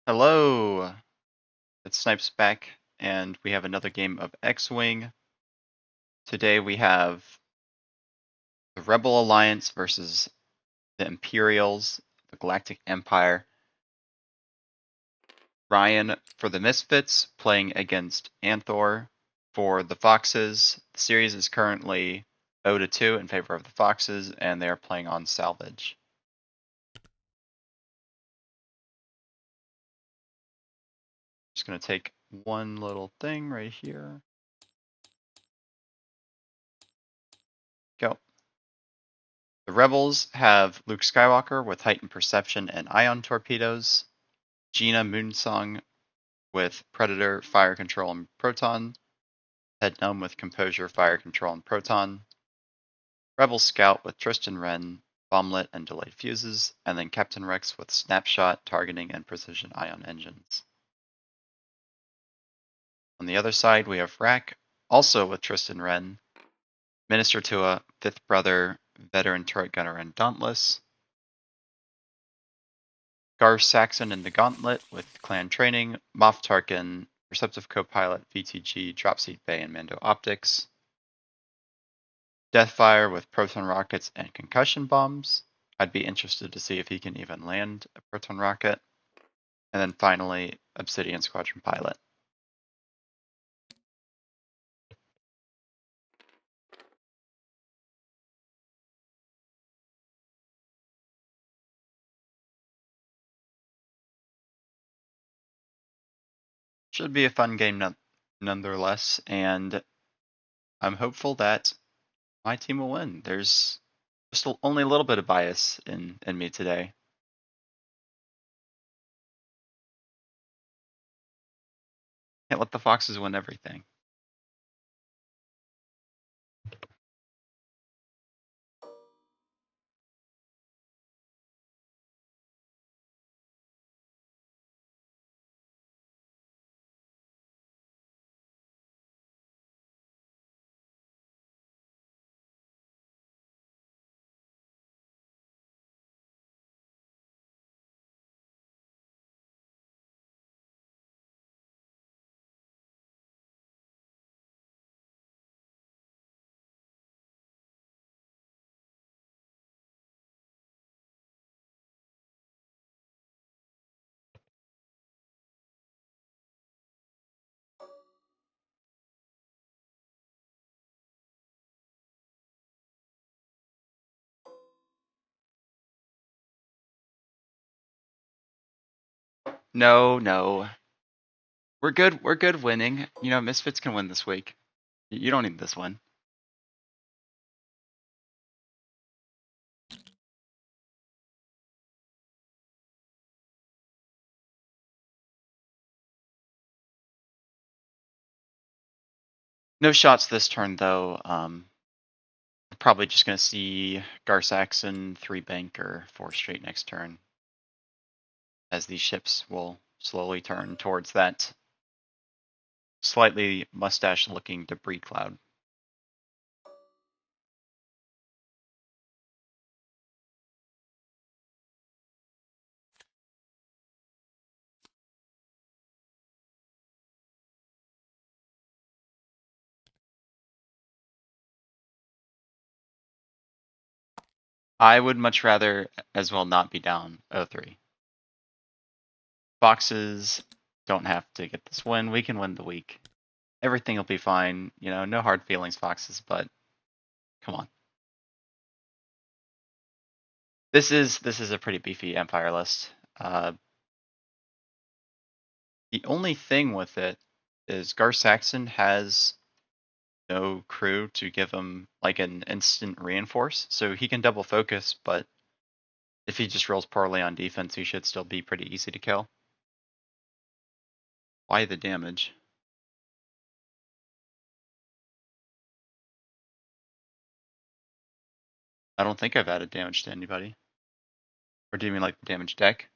Hello, it's Snipes back, and we have another game of X-Wing. Today we have the Rebel Alliance versus the Imperials, the Galactic Empire. Ryan for the Misfits playing against Anthore for the Foxes. The series is currently 0-2 in favor of the Foxes, and they are playing on salvage. Just going to take one little thing right here. Go. The Rebels have Luke Skywalker with heightened perception and ion torpedoes, Gina Moonsong with Predator, Fire Control, and Proton, Head Gnome with Composure, Fire Control, and Proton, Rebel Scout with Tristan Wren, Bomblet, and Delayed Fuses, and then Captain Rex with Snapshot, Targeting, and Precision Ion Engines. On the other side, we have Rack, also with Tristan Wren, Minister Tua, Fifth Brother, Veteran Turret Gunner, and Dauntless, Gar Saxon in the Gauntlet with Clan Training, Moff Tarkin, Perceptive Co-Pilot, VTG, Dropseed Bay, and Mando Optics, Deathfire with Proton Rockets and Concussion Bombs. I'd be interested to see if he can even land a Proton Rocket. And then finally, Obsidian Squadron Pilot. Should be a fun game nonetheless, and I'm hopeful that my team will win. There's just only a little bit of bias in me today. Can't let the Foxes win everything. No. We're good winning. You know, Misfits can win this week. You don't need this one. No shots this turn though. Probably just gonna see Gar Saxon 3 bank or 4 straight next turn, as these ships will slowly turn towards that slightly mustache-looking debris cloud. I would much rather as well not be down 0-3. Foxes don't have to get this win. We can win the week. Everything will be fine. You know, no hard feelings, Foxes, but come on. This is a pretty beefy Empire list. The only thing with it is Gar Saxon has no crew to give him like an instant reinforce, so he can double focus, but if he just rolls poorly on defense, he should still be pretty easy to kill. Why the damage? I don't think I've added damage to anybody. Or do you mean like the damage deck?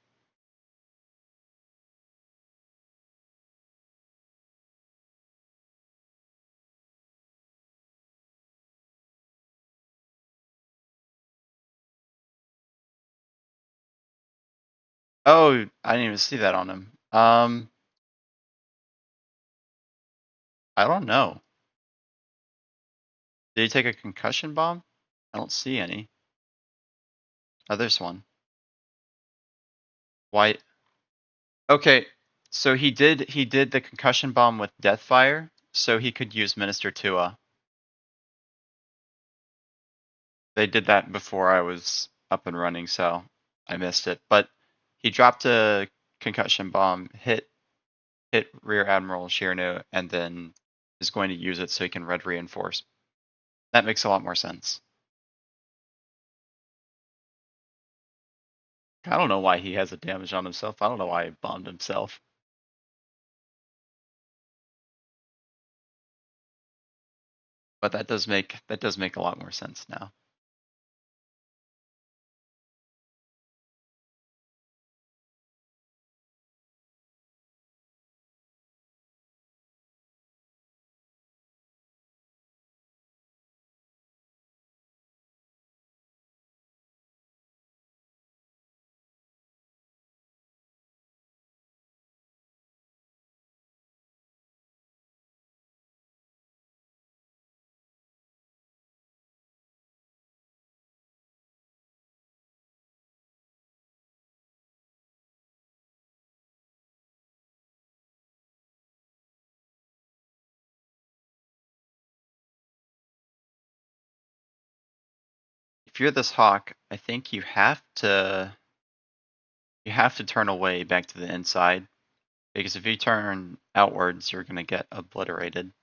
Oh, I didn't even see that on him. Um, I don't know. Did he take a concussion bomb? I don't see any. Oh, there's one. Why? Okay, so he did the concussion bomb with Deathfire, so he could use Minister Tua. They did that before I was up and running, so I missed it. But he dropped a concussion bomb, hit Rear Admiral Shiranu, and then is going to use it so he can red reinforce. That makes a lot more sense. I don't know why he has a damage on himself. I don't know why he bombed himself. But that does make a lot more sense now. If you're this hawk, I think you have to turn away back to the inside, because if you turn outwards, you're gonna get obliterated.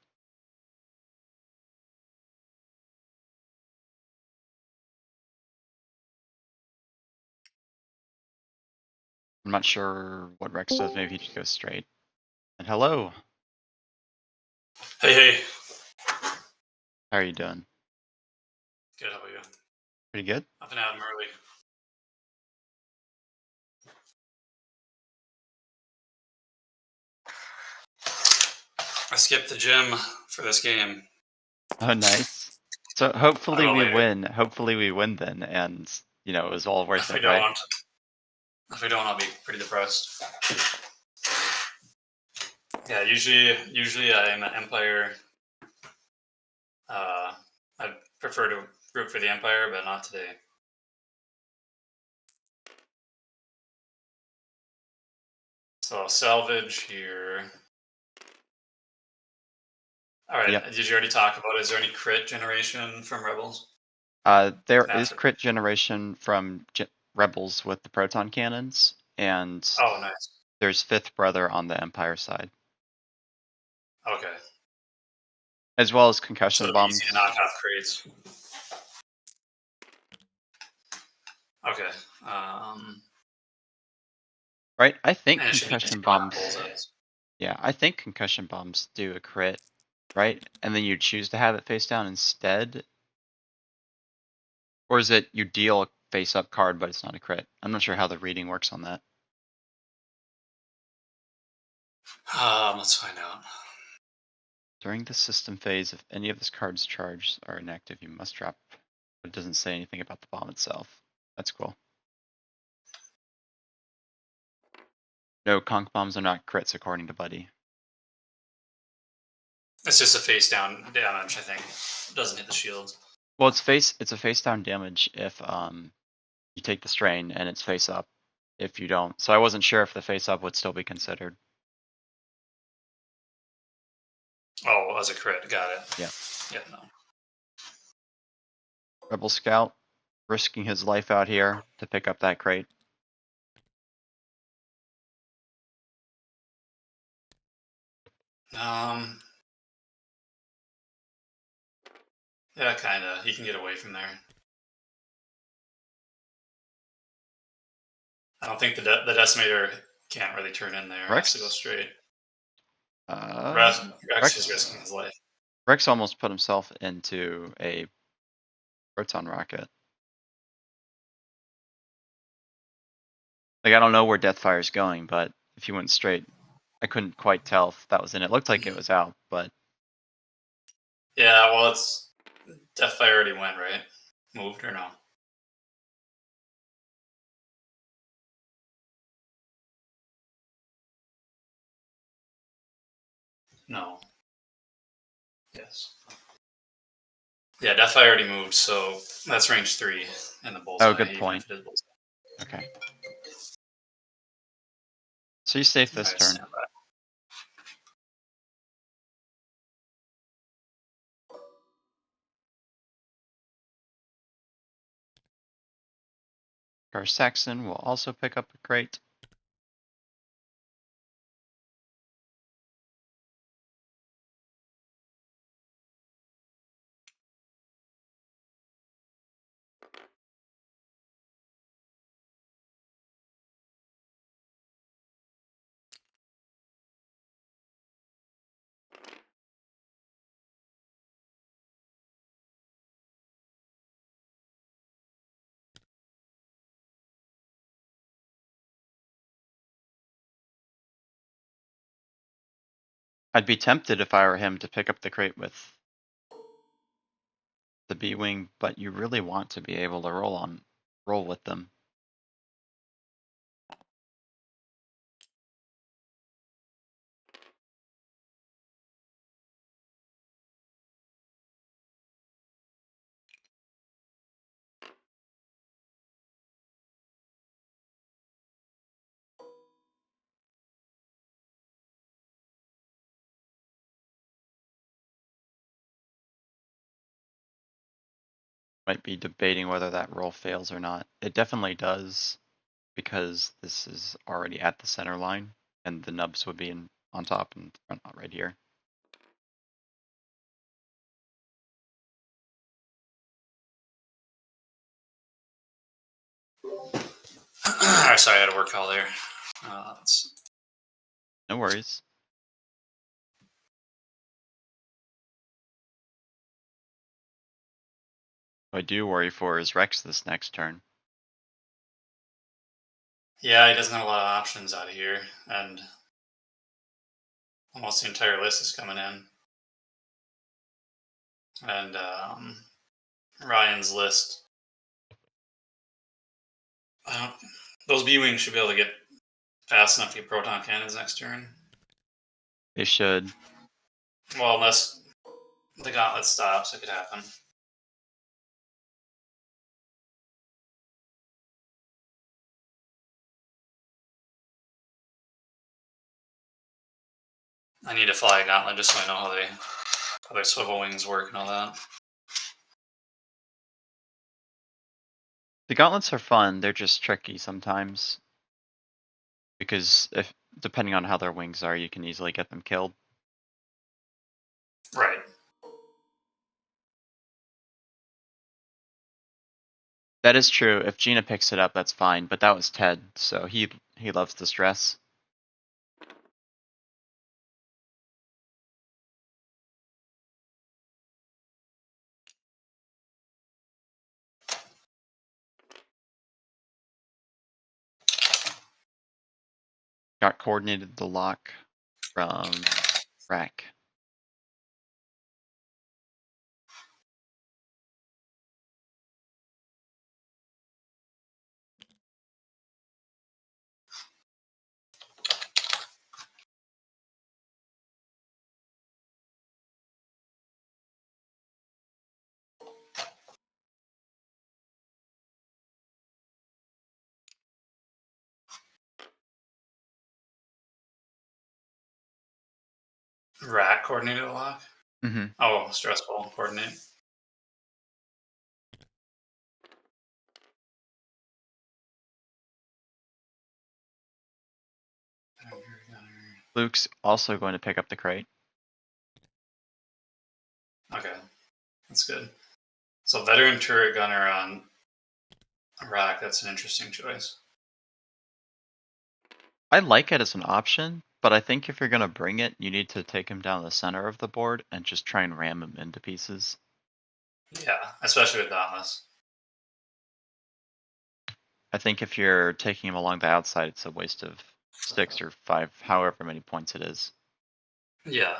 I'm not sure what Rex does. Maybe he just goes straight. And hello, Hey. how are you doing? Good, how about you? Pretty good. Up and out early. I skipped the gym for this game. Oh, nice. So I hopefully don't know we later. win. Hopefully we win then, and it was all worth If we it, right? don't, I'll be pretty depressed. Yeah, usually I'm an Empire. I prefer to root for the Empire, but not today. So I'll salvage here. All right. Yep. Did you already talk about it? Is there any crit generation from Rebels? There is Method. crit generation from Rebels with the proton cannons, and Oh, nice. there's Fifth Brother on the Empire side, Okay. as well as So concussion it'll be easy to bombs. knock off crates. Okay. Right? I think And it should be easy concussion to knock bombs. bullseyes. Yeah, I think concussion bombs do a crit, right? And then you choose to have it face down instead, or is it you deal a face up card, but it's not a crit? I'm not sure how the reading works on that. Let's find out. During the system phase, if any of this card's charged are inactive, you must drop. It doesn't say anything about the bomb itself. That's cool. No, conch bombs are not crits according to Buddy. It's just a face down damage, I think. It doesn't hit the shields. Well, it's a face down damage if you take the strain, and it's face up if you don't. So I wasn't sure if the face up would still be considered. Oh, as a crit. Got it. Yeah. Yeah, no. Rebel Scout risking his life out here to pick up that crate. Yeah, kind of. He can get away from there. I don't think the decimator can't really turn in there. It has to go Rex? straight. Uh, Rex is risking his life. Rex almost put himself into a proton rocket. Like, I don't know where Deathfire is going, but if he went straight, I couldn't quite tell if that was in. It looked like it was out, but Yeah, well, it's Deathfire already went, right? Moved or no? No. Yes. Yeah, Deathfire already moved, so that's range 3 in the bullseye. Oh, good even point. if it is bullseye. Okay. So you safe this Alright, turn. stand by. Gar Saxon will also pick up a crate. I'd be tempted if I were him to pick up the crate with the B-Wing, but you really want to be able to roll with them. Might be debating whether that roll fails or not. It definitely does, because this is already at the center line, and the nubs would be on top and front right here. Sorry, I had a work call there. No worries. What I do worry for is Rex this next turn. Yeah, he doesn't have a lot of options out of here, and almost the entire list is coming in. And Ryan's list. Those B-Wings should be able to get fast enough to get proton cannons next turn. They should. Well, unless the gauntlet stops, it could happen. I need to fly a gauntlet just so I know how their swivel wings work and all that. The gauntlets are fun, they're just tricky sometimes. Because depending on how their wings are, you can easily get them killed. Right. That is true. If Gina picks it up, that's fine. But that was Ted, so he loves the stress. Got coordinated the lock from Rack. Rack coordinated lock? Mm-hmm. Oh, stressful coordinate. Luke's also going to pick up the crate. Okay, that's good. So veteran turret gunner on Rack, that's an interesting choice. I like it as an option, but I think if you're going to bring it, you need to take him down the center of the board and just try and ram him into pieces. Yeah, especially with Dauntless. I think if you're taking him along the outside, it's a waste of 6 or 5, however many points it is. Yeah.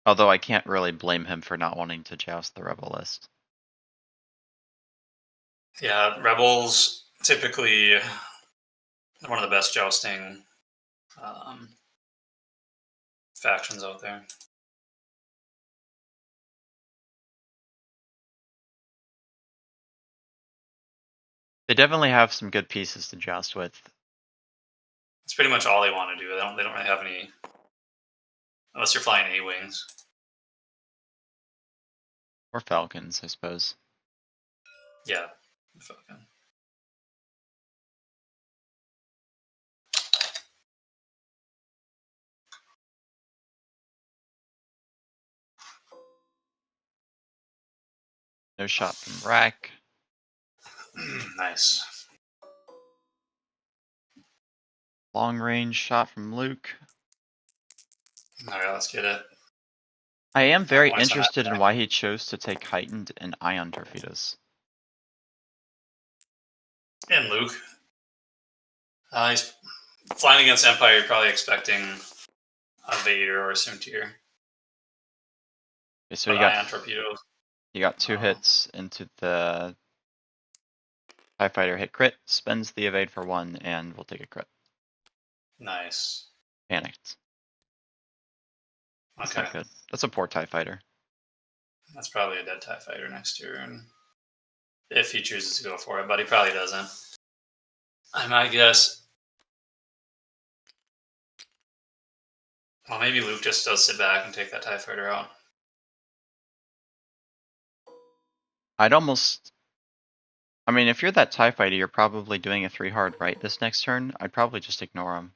Although I can't really blame him for not wanting to joust the rebel list. Yeah, rebels typically one of the best jousting factions out there. They definitely have some good pieces to joust with. It's pretty much all they want to do. They don't really have any, unless you're flying A-wings. Or Falcons, I suppose. Yeah, fucking. No shot from Rack. Nice. Long range shot from Luke. All right, let's get it. I am No very points on that interested in back. why he chose to take heightened and ion torpedoes. And Luke. He's flying against Empire. You're probably expecting a Vader or a Soontir. Okay, so But ion torpedoes. he got 2 hits into the TIE Fighter hit crit, spends the evade for 1, and we'll take a crit. Nice. Panicked. That's Okay. not good. That's a poor TIE Fighter. That's probably a dead TIE Fighter next year, and if he chooses to go for it, but he probably doesn't. I might guess. Well, maybe Luke just does sit back and take that TIE Fighter out. I'd almost... I mean, if you're that TIE Fighter, you're probably doing a 3 hard right this next turn. I'd probably just ignore him.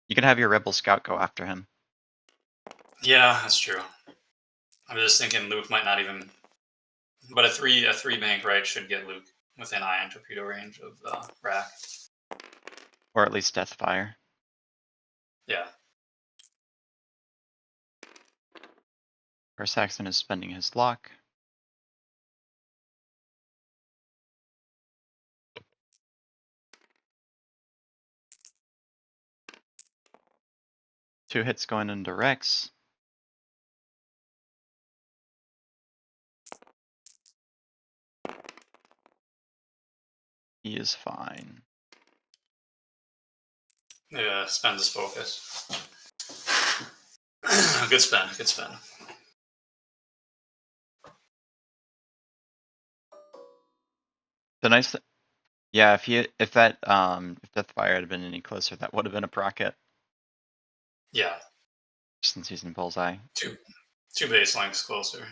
You can have your Rebel Scout go after him. Yeah, that's true. I'm just thinking Luke might not even. But a three bank right should get Luke within ion torpedo range of Rack. Or at least Deathfire. Yeah. Or Saxon is spending his lock. Two hits going into Rex. He is fine. Yeah, spends his focus. Good spend. Good spend. The nice yeah, if Deathfire had been any closer, that would have been a procket. Yeah. Since he's in bullseye. Two base lengths closer.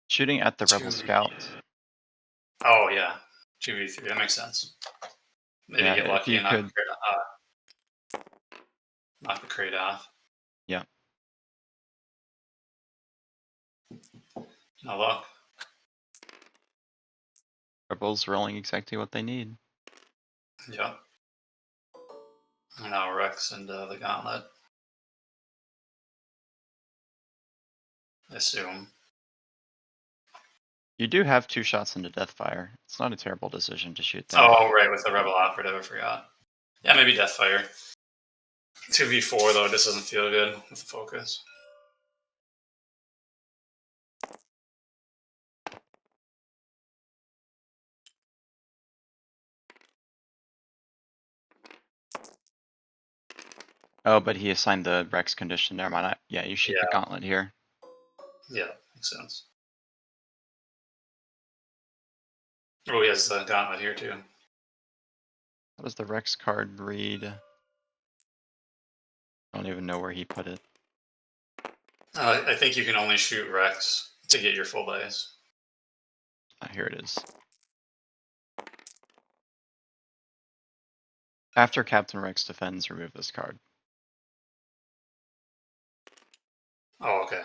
Shooting at the Rebel Scout. Oh yeah, 2v3. That makes sense. Maybe Yeah, get if lucky you and could. knock the crate off. Yeah. No luck. Rebels rolling exactly what they need. Yep. And now Rex and the Gauntlet. I assume. You do have 2 shots into Deathfire. It's not a terrible decision to shoot that. Oh, right, with the Rebel Operative, I forgot. Yeah, maybe Deathfire. 2v4, though, this doesn't feel good with the focus. Oh, but he assigned the Rex condition. Never mind. Yeah, you shoot the Yeah. Gauntlet here. Yeah, makes sense. Oh, he has the Gauntlet here, too. How does the Rex card read? I don't even know where he put it. I think you can only shoot Rex to get your full base. Here it is. After Captain Rex defends, remove this card. Oh, okay.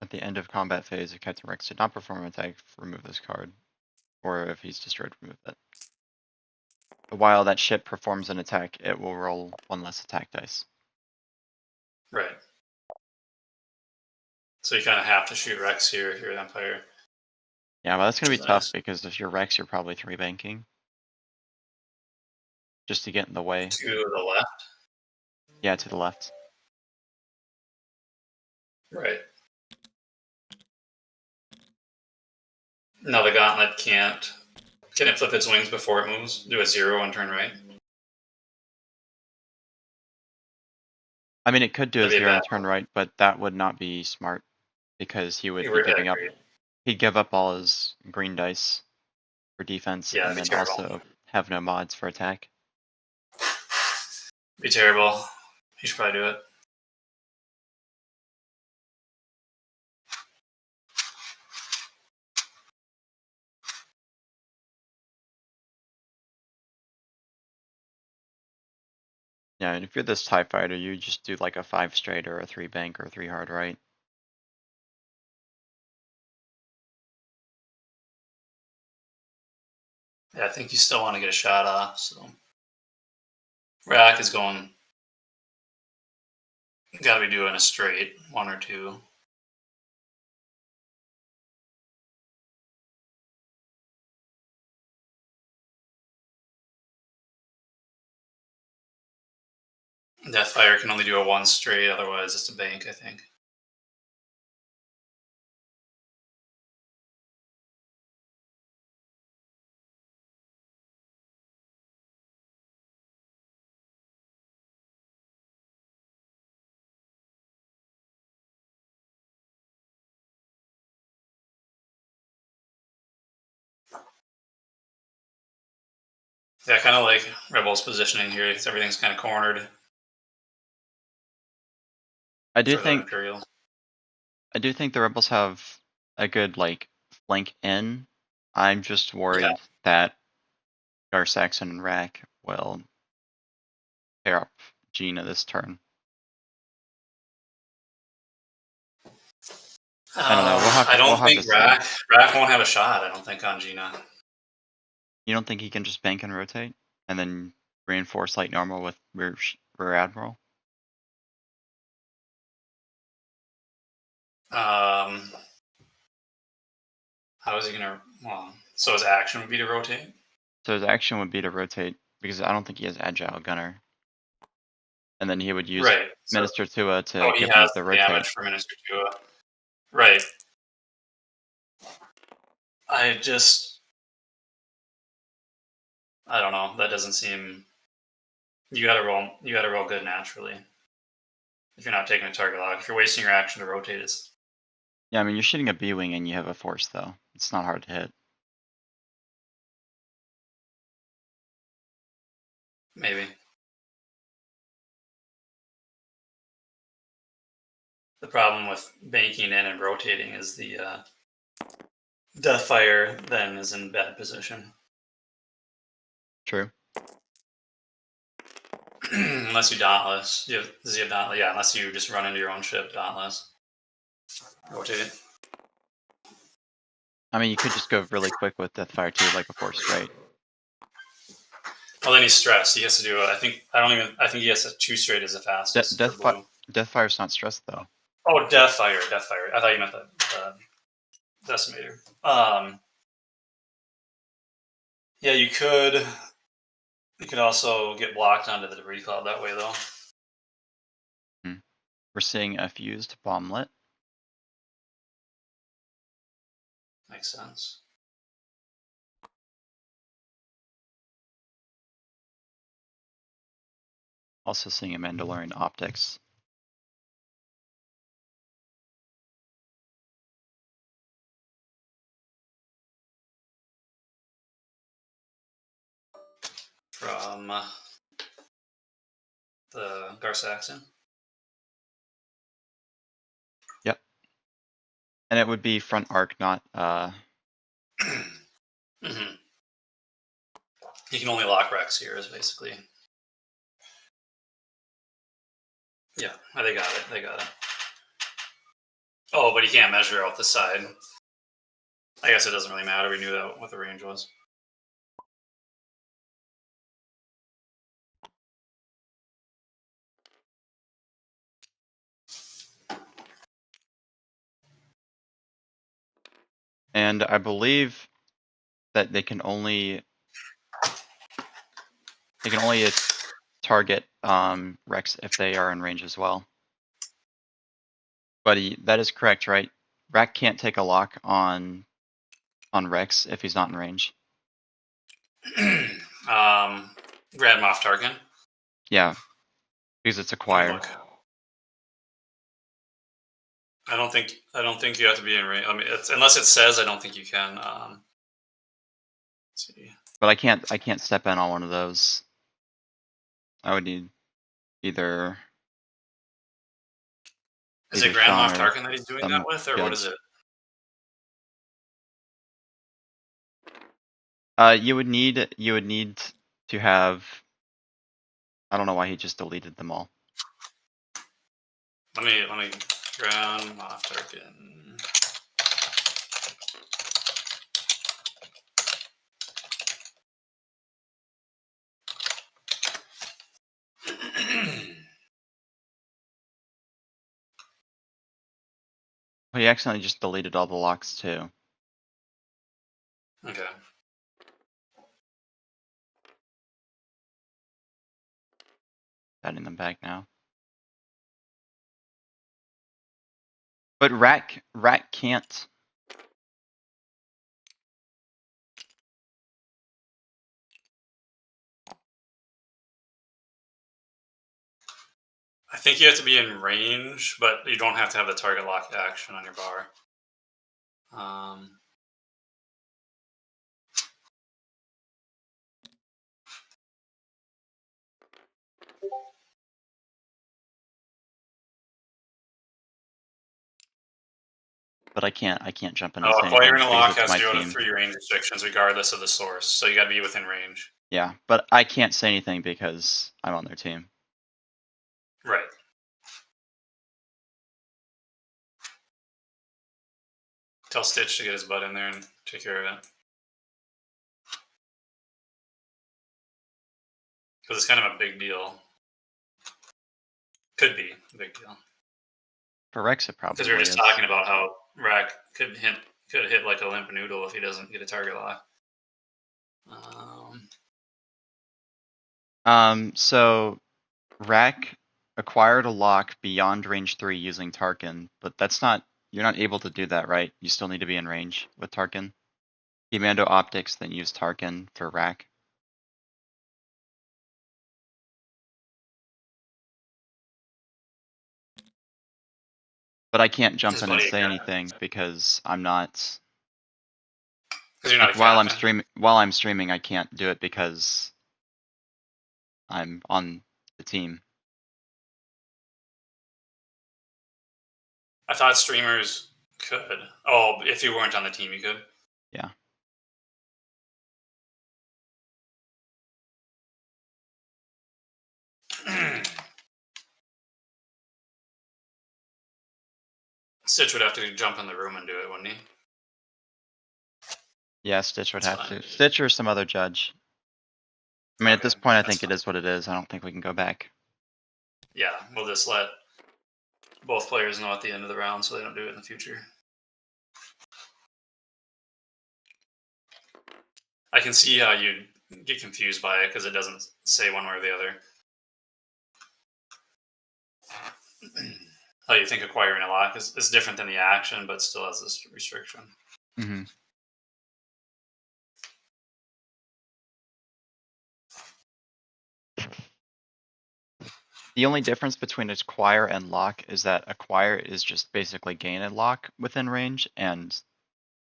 At the end of combat phase, if Captain Rex did not perform an attack, remove this card. Or if he's destroyed, remove it. While that ship performs an attack, it will roll 1 less attack dice. Right. So you kind of have to shoot Rex here if you're an Empire. Yeah, well, that's which gonna be is tough nice. because if you're Rex, you're probably 3-banking just to get in the way. To the left. Yeah, to the left. Right. No, the gauntlet can't. Can it flip its wings before it moves? Do a 0 and turn right? I mean, it could do a That'd be a 0 bad and turn one. right, but that would not be smart because he would be I giving up. agree. He'd give up all his green dice for defense Yeah, and that'd be then terrible. also have no mods for attack. Be terrible. He should probably do it. Yeah, and if you're this TIE fighter, you just do like a 5 straight or a 3 bank or a 3 hard right. Yeah, I think you still want to get a shot off. So Rack is going. Got to be doing a straight 1 or 2. Deathfire can only do a 1 straight, otherwise it's a bank, I think. Yeah, kind of like Rebel's positioning here. Everything's kind of cornered I do for the think Imperial. the rebels have a good like flank in. I'm just Yeah. worried that Gar Saxon and Rack will pair up Gina this turn. I don't know. I We'll don't have think to see. Rack won't have a shot. I don't think on Gina. You don't think he can just bank and rotate and then reinforce light normal with rear admiral? Um, how is he gonna? Well, so his action would be to rotate. So his action would be to rotate because I don't think he has agile gunner, and then he would use Right. So Minister Tua to he give him has the the rotate. damage for Minister Tua. Right. I just I don't know. That doesn't seem. You got to roll. You got to roll good naturally. If you're not taking a target lock, if you're wasting your action to rotate, it's Yeah, I mean you're shooting a B-wing and you have a force though. It's not hard to hit. maybe. The problem with banking in and rotating is the Deathfire then is in bad position. True. Unless you Dauntless. Does he have Dauntless? Yeah, unless you just run into your own ship, Dauntless. Rotate. I mean you could just go really quick with Deathfire too, like a 4 straight. Well, then he's stressed. He has to do it. I think he has to 2 straight is the fastest for blue. Deathfire's not stressed though. Oh, Deathfire. Deathfire. I thought you meant the Decimator. Yeah, you could. You could also get blocked onto the debris cloud that way, though. We're seeing a fused bomblet. Makes sense. Also seeing a Mandalorian optics. From the Garsaxon. Yep. And it would be front arc, not Mm-hmm. You can only lock Rex here, is basically. Yeah, they got it. They got it. Oh, but he can't measure out the side. I guess it doesn't really matter. We knew that what the range was. And I believe that they can only target Rex if they are in range as well. But that is correct, right? Rack can't take a lock on Rex if he's not in range. Grab him off Tarkin. Yeah, because it's acquired. I don't think you have to be in range. I mean, unless it says, I don't think you can. Let's see. But I can't step in on one of those. I would need either. Is it Grand Moff Tarkin that he's doing that with, or what is it? You would need to have. I don't know why he just deleted them all. Let me Grand Moff Tarkin. He accidentally just deleted all the locks too. Okay. Adding them back now. But Rack can't. I think you have to be in range, but you don't have to have the target lock action on your bar. But I can't jump in. Acquiring a lock has 0 to 3 range restrictions, regardless of the source. So you got to be within range. Yeah, but I can't say anything because I'm on their team. Right. Tell Stitch to get his butt in there and take care of it. Because it's kind of a big deal. Could be a big deal. For Rex, it probably is. Because we were just talking about how Rack could hit like a limp noodle if he doesn't get a target lock. So Rack acquired a lock beyond range 3 using Tarkin, but you're not able to do that, right? You still need to be in range with Tarkin. Commando Optics, then use Tarkin for Rack. But I can't jump in and say anything because I'm not. Because you're not while I'm streaming, I can't do it because I'm on the team. I thought streamers could. Oh, if you weren't on the team, you could? Yeah. Stitch would have to jump in the room and do it, wouldn't he? Yeah, Stitch would have to. Stitch or some other judge. I mean, at this point, I think it is what it is. I don't think we can go back. Yeah, we'll just let both players know at the end of the round so they don't do it in the future. I can see how you'd get confused by it because it doesn't say one way or the other. How you think acquiring a lock is different than the action, but still has this restriction. Mm-hmm. The only difference between acquire and lock is that acquire is just basically gain a lock within range, and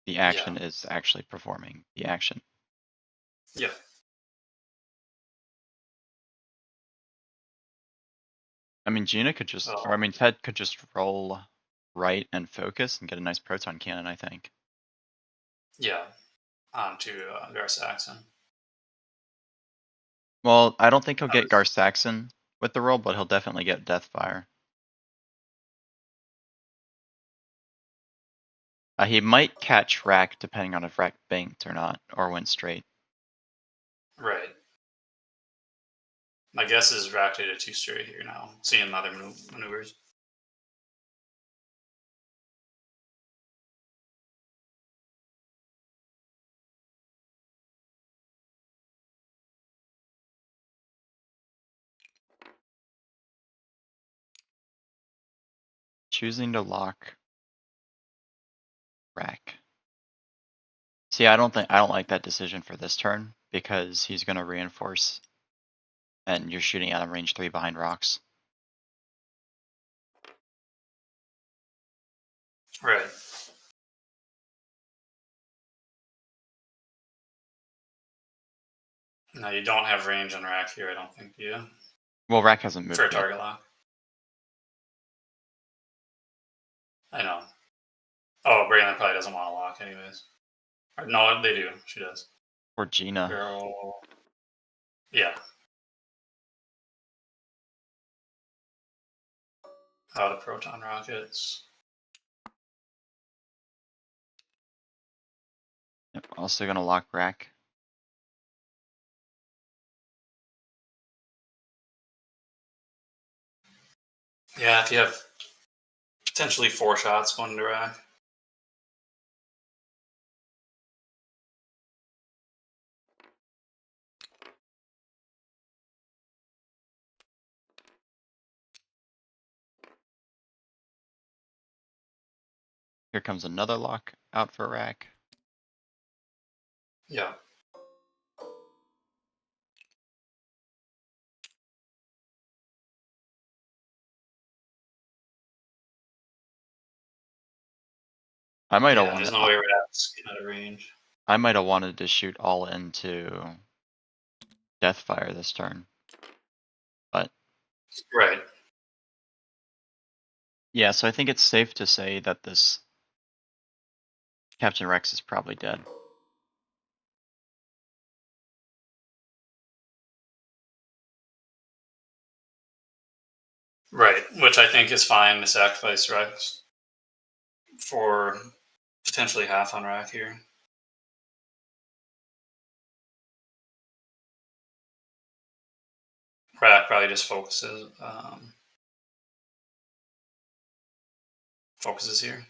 the action is actually performing the action. Yeah. I mean, Gina could just, or I mean, Ted could just roll right and focus and get a nice proton cannon, I think. Yeah, onto Gar Saxon. Well, I don't think he'll get Gar Saxon with the roll, but he'll definitely get Deathfire. He might catch Rack depending on if Rack banked or not, or went straight. Right. My guess is Rack did a 2 straight here now, seeing other maneuvers. choosing to lock rack. See, I don't like that decision for this turn because he's gonna reinforce and you're shooting at him range 3 behind rocks. Right. No, you don't have range on rack here, I don't think, do you? Well, rack hasn't moved For a yet. target lock. I know. Oh, Braylon probably doesn't want to lock anyways. Or, no, they do. She does. Or Gina. Barrel. Yeah. Out of proton rockets. Yep, also gonna lock rack. Yeah, if you have potentially 4 shots going into rack. Here comes another lock out for rack. Yeah. I might have Yeah, wanted. there's no way we're out of range. I might have wanted to shoot all into Deathfire this turn, but Right. yeah. So I think it's safe to say that this Captain Rex is probably dead. Right, which I think is fine to sacrifice Rex for potentially half on rack here. Rack probably just focuses here.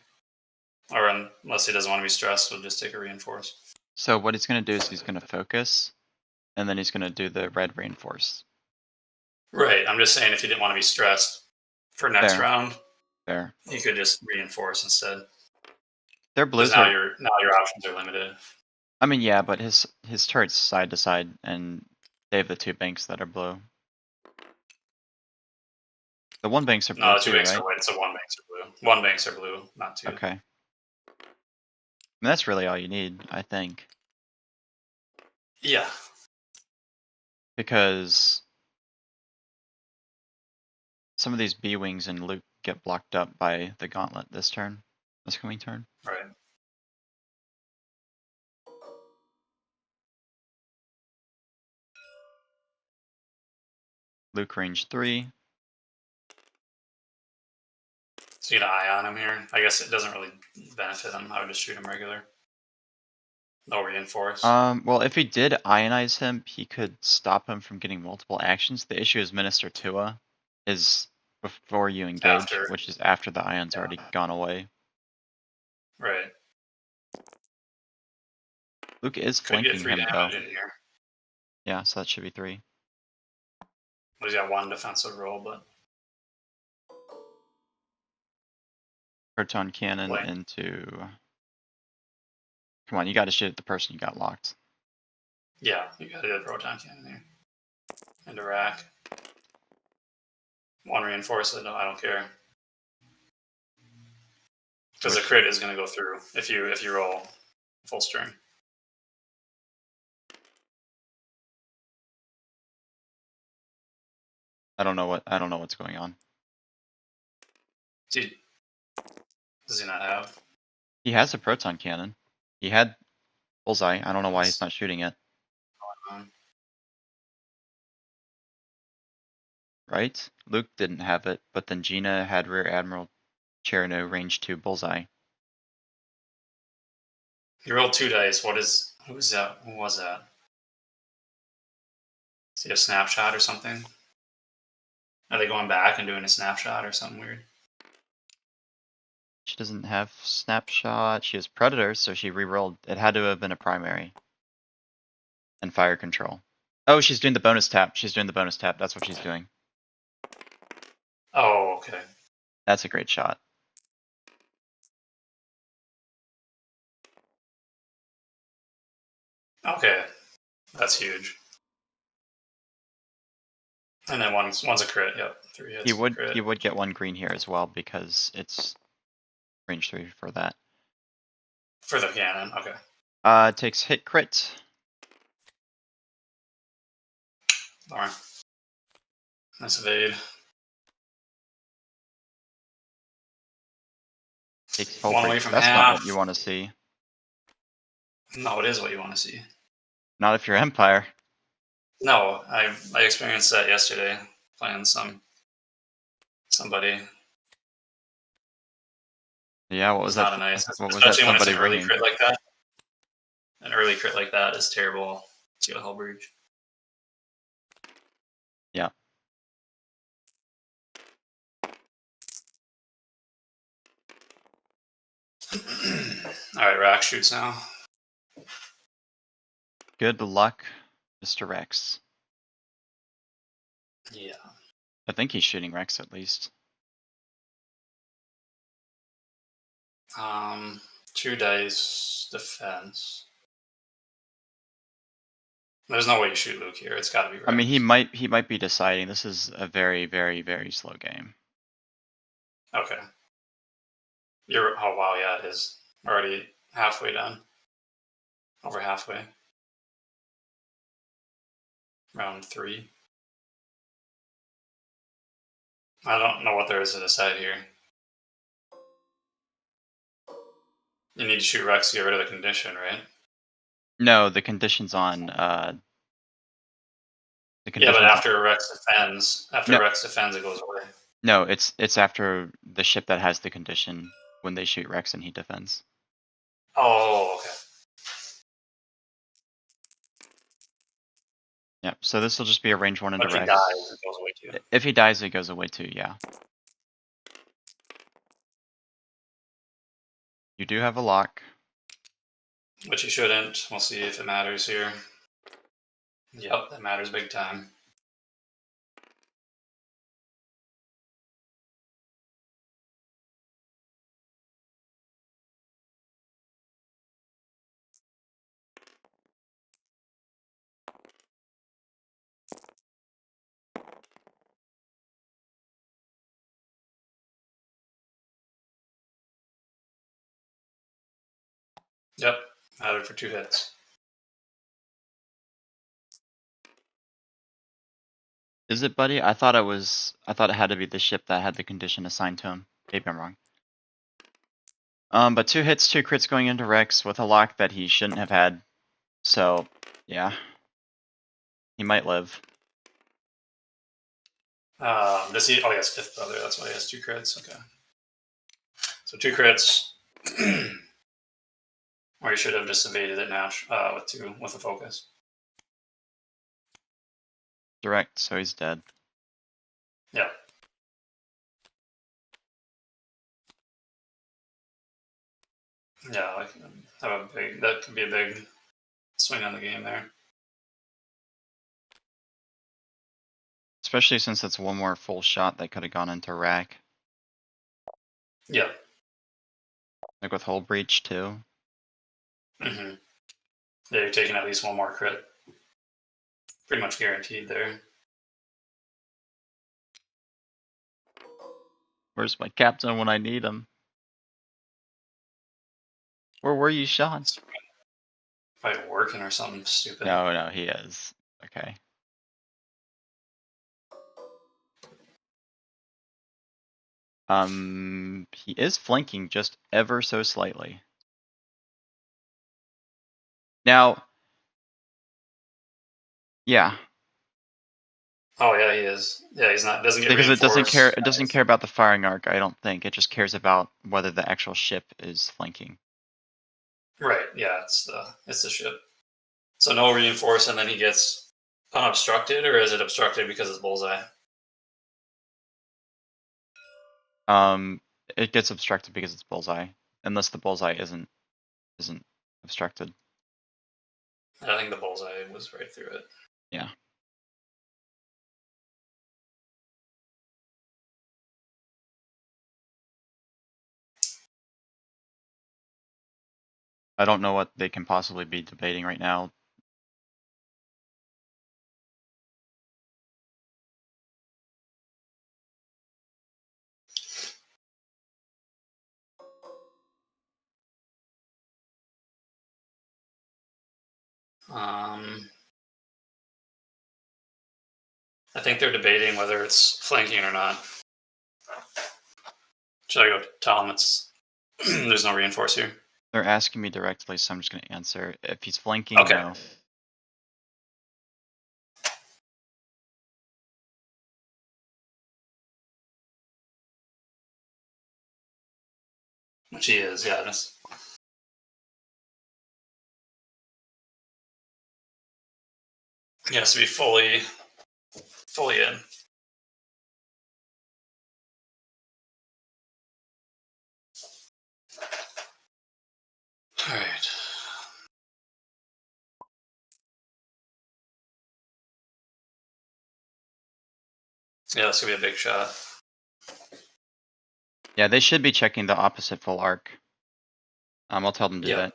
Or unless he doesn't want to be stressed, we'll just take a reinforce. So what he's gonna do is he's gonna focus, and then he's gonna do the red reinforce. Right, I'm just saying if you didn't want to be stressed for next Fair. round, Fair. you could just reinforce instead. Their Because blues now are. your options are limited. I mean, yeah, but his turret's side to side, and they have the 2 banks that are blue. The 1 banks are blue No, 2 too, banks right? are white, so 1 banks are blue. 1 banks are blue, not 2. Okay. I mean, that's really all you need, I think, Yeah. because some of these B wings and Luke get blocked up by the gauntlet this coming turn. Right. Luke range 3. So you get an eye on him here. I guess it doesn't really benefit him. I would just shoot him regular. No reinforce. Well, if he did ionize him, he could stop him from getting multiple actions. The issue is Minister Tua is before you engage, After. which is after the ion's Yeah. already gone away. Right. Luke is Could get flanking 3 him though. damage in here. Yeah, so that should be 3. But he's got 1 defensive roll, but Proton cannon Blank. into. Come on, you got to shoot at the person you got locked. Yeah, you got to get a proton cannon here. Into rack. 1 reinforce it. No, I don't care. Because the crit is going to go through if you roll full string. I don't know what's going on. Does he not have? He has a proton cannon. He had bullseye. I don't know why he's not shooting it. Right? Luke didn't have it, but then Gina had Rear Admiral Cherno range 2 bullseye. He rolled 2 dice. Who was that? Who was that? Is he a snapshot or something? Are they going back and doing a snapshot or something weird? She doesn't have snapshot. She has Predator, so she rerolled. It had to have been a primary. And fire control. Oh, she's doing the bonus tap. She's doing the bonus tap. That's what she's doing. Oh, okay. That's a great shot. Okay, that's huge. And then one's a crit. Yep, 3 hits He for would crit. he would get one green here as well because it's range 3 for that. For the cannon, okay. Takes hit crit. Darn. Nice evade. Takes hull One away breach. from That's not half. what you want to see. No, it is what you want to see. Not if you're Empire. No, I experienced that yesterday playing somebody. Yeah, what was It's that? not a nice, What was that especially when it's an somebody early bringing? crit like that. An early crit like that is terrible. To get a hull breach. Yeah. All right, Rack shoots now. Good luck, Mr. Rex. Yeah. I think he's shooting Rex at least. 2 dice defense. There's no way you shoot Luke here. It's got to be Rex. I mean, he might be deciding. This is a very, very, very slow game. Okay. Oh wow, yeah, it is already halfway done. Over halfway. Round 3. I don't know what there is to decide here. You need to shoot Rex to get rid of the condition, right? No, the condition's on. The Yeah, but condition's after Rex no, it goes away. no. It's after the ship that has the condition when they shoot Rex and he defends. Oh, okay. Yeah. So this will just be a range 1 into But if he Rex. dies, it goes away too. If he dies, it goes away too. Yeah. You do have a lock. But you shouldn't. We'll see if it matters here. Yep, that matters big time. Yep, mattered for 2 hits. Is it, buddy? I thought it had to be the ship that had the condition assigned to him. Maybe I'm wrong. But 2 hits, 2 crits going into Rex with a lock that he shouldn't have had. So, yeah. He might live. Does he? Oh, he has 5th brother. That's why he has 2 crits. Okay. So 2 crits. Or he should have just evaded it now with a focus. Direct, so he's dead. Yeah. Yeah, like that could be a big swing on the game there. Especially since it's one more full shot that could have gone into rack. Yeah. Like with hull breach too. Mm-hmm. Yeah, you're taking at least one more crit. Pretty much guaranteed there. Where's my captain when I need him? Where were you, Sean? Probably working or something stupid. No, he is. Okay. He is flanking just ever so slightly. Now, yeah, Oh yeah, he is. Yeah, he's not. Doesn't get because it doesn't reinforced. care. It doesn't care about the firing arc. I don't think it just cares about whether the actual ship is flanking. Right. Yeah, it's the ship. So no reinforce, and then he gets unobstructed, or is it obstructed because it's bullseye? It gets obstructed because it's bullseye, unless the bullseye isn't obstructed. I think the bullseye was right through it. Yeah. I don't know what they can possibly be debating right now. I think they're debating whether it's flanking or not. Should I go tell him it's there's no reinforce here? They're asking me directly, so I'm just going to answer. If he's flanking, Okay. no. Which he is, yeah. He has to be fully in. All right. Yeah, this could be a big shot. Yeah, they should be checking the opposite full arc. I'll tell them to do that.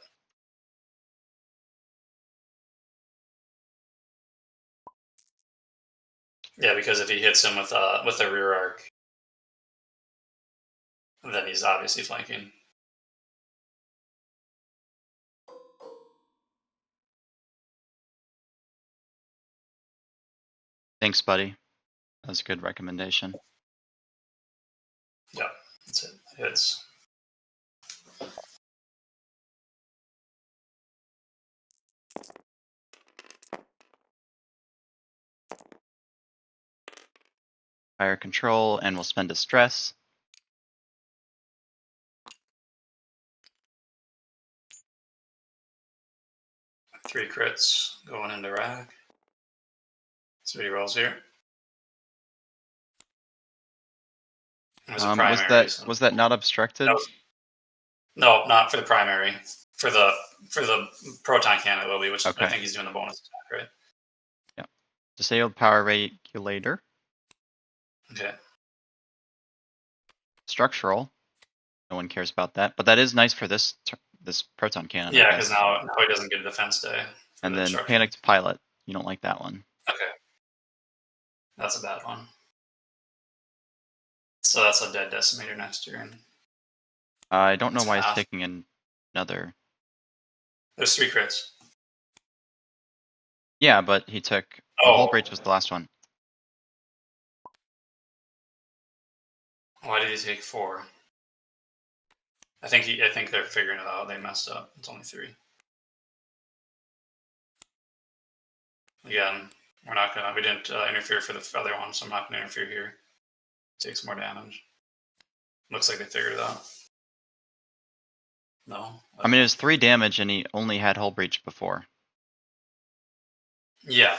Yeah, because if he hits him with a rear arc, then he's obviously flanking. Thanks, buddy. That was a good recommendation. Yeah, that's it. Hits. Fire control, and we'll spend a stress. Three crits going into rack. See what he rolls here. It was a primary. Was that not obstructed? No, not for the primary. For the proton cannon, it will be, which Okay. I think he's doing the bonus attack, right? Yeah. Disabled power regulator. Okay. Structural. No one cares about that, but that is nice for this proton cannon. Yeah, because now he doesn't get a defense day. And then panicked pilot. You don't like that one. Okay. That's a bad one. So that's a dead decimator next turn. I don't know why he's taking another. There's 3 crits. Yeah, but he took. The whole breach was the last one. Why did he take 4? I think they're figuring it out. They messed up. It's only 3. Again, we didn't interfere for the other one, so I'm not gonna interfere here. Takes more damage. Looks like they figured it out. No. I mean, it was 3 damage, and he only had hull breach before. Yeah.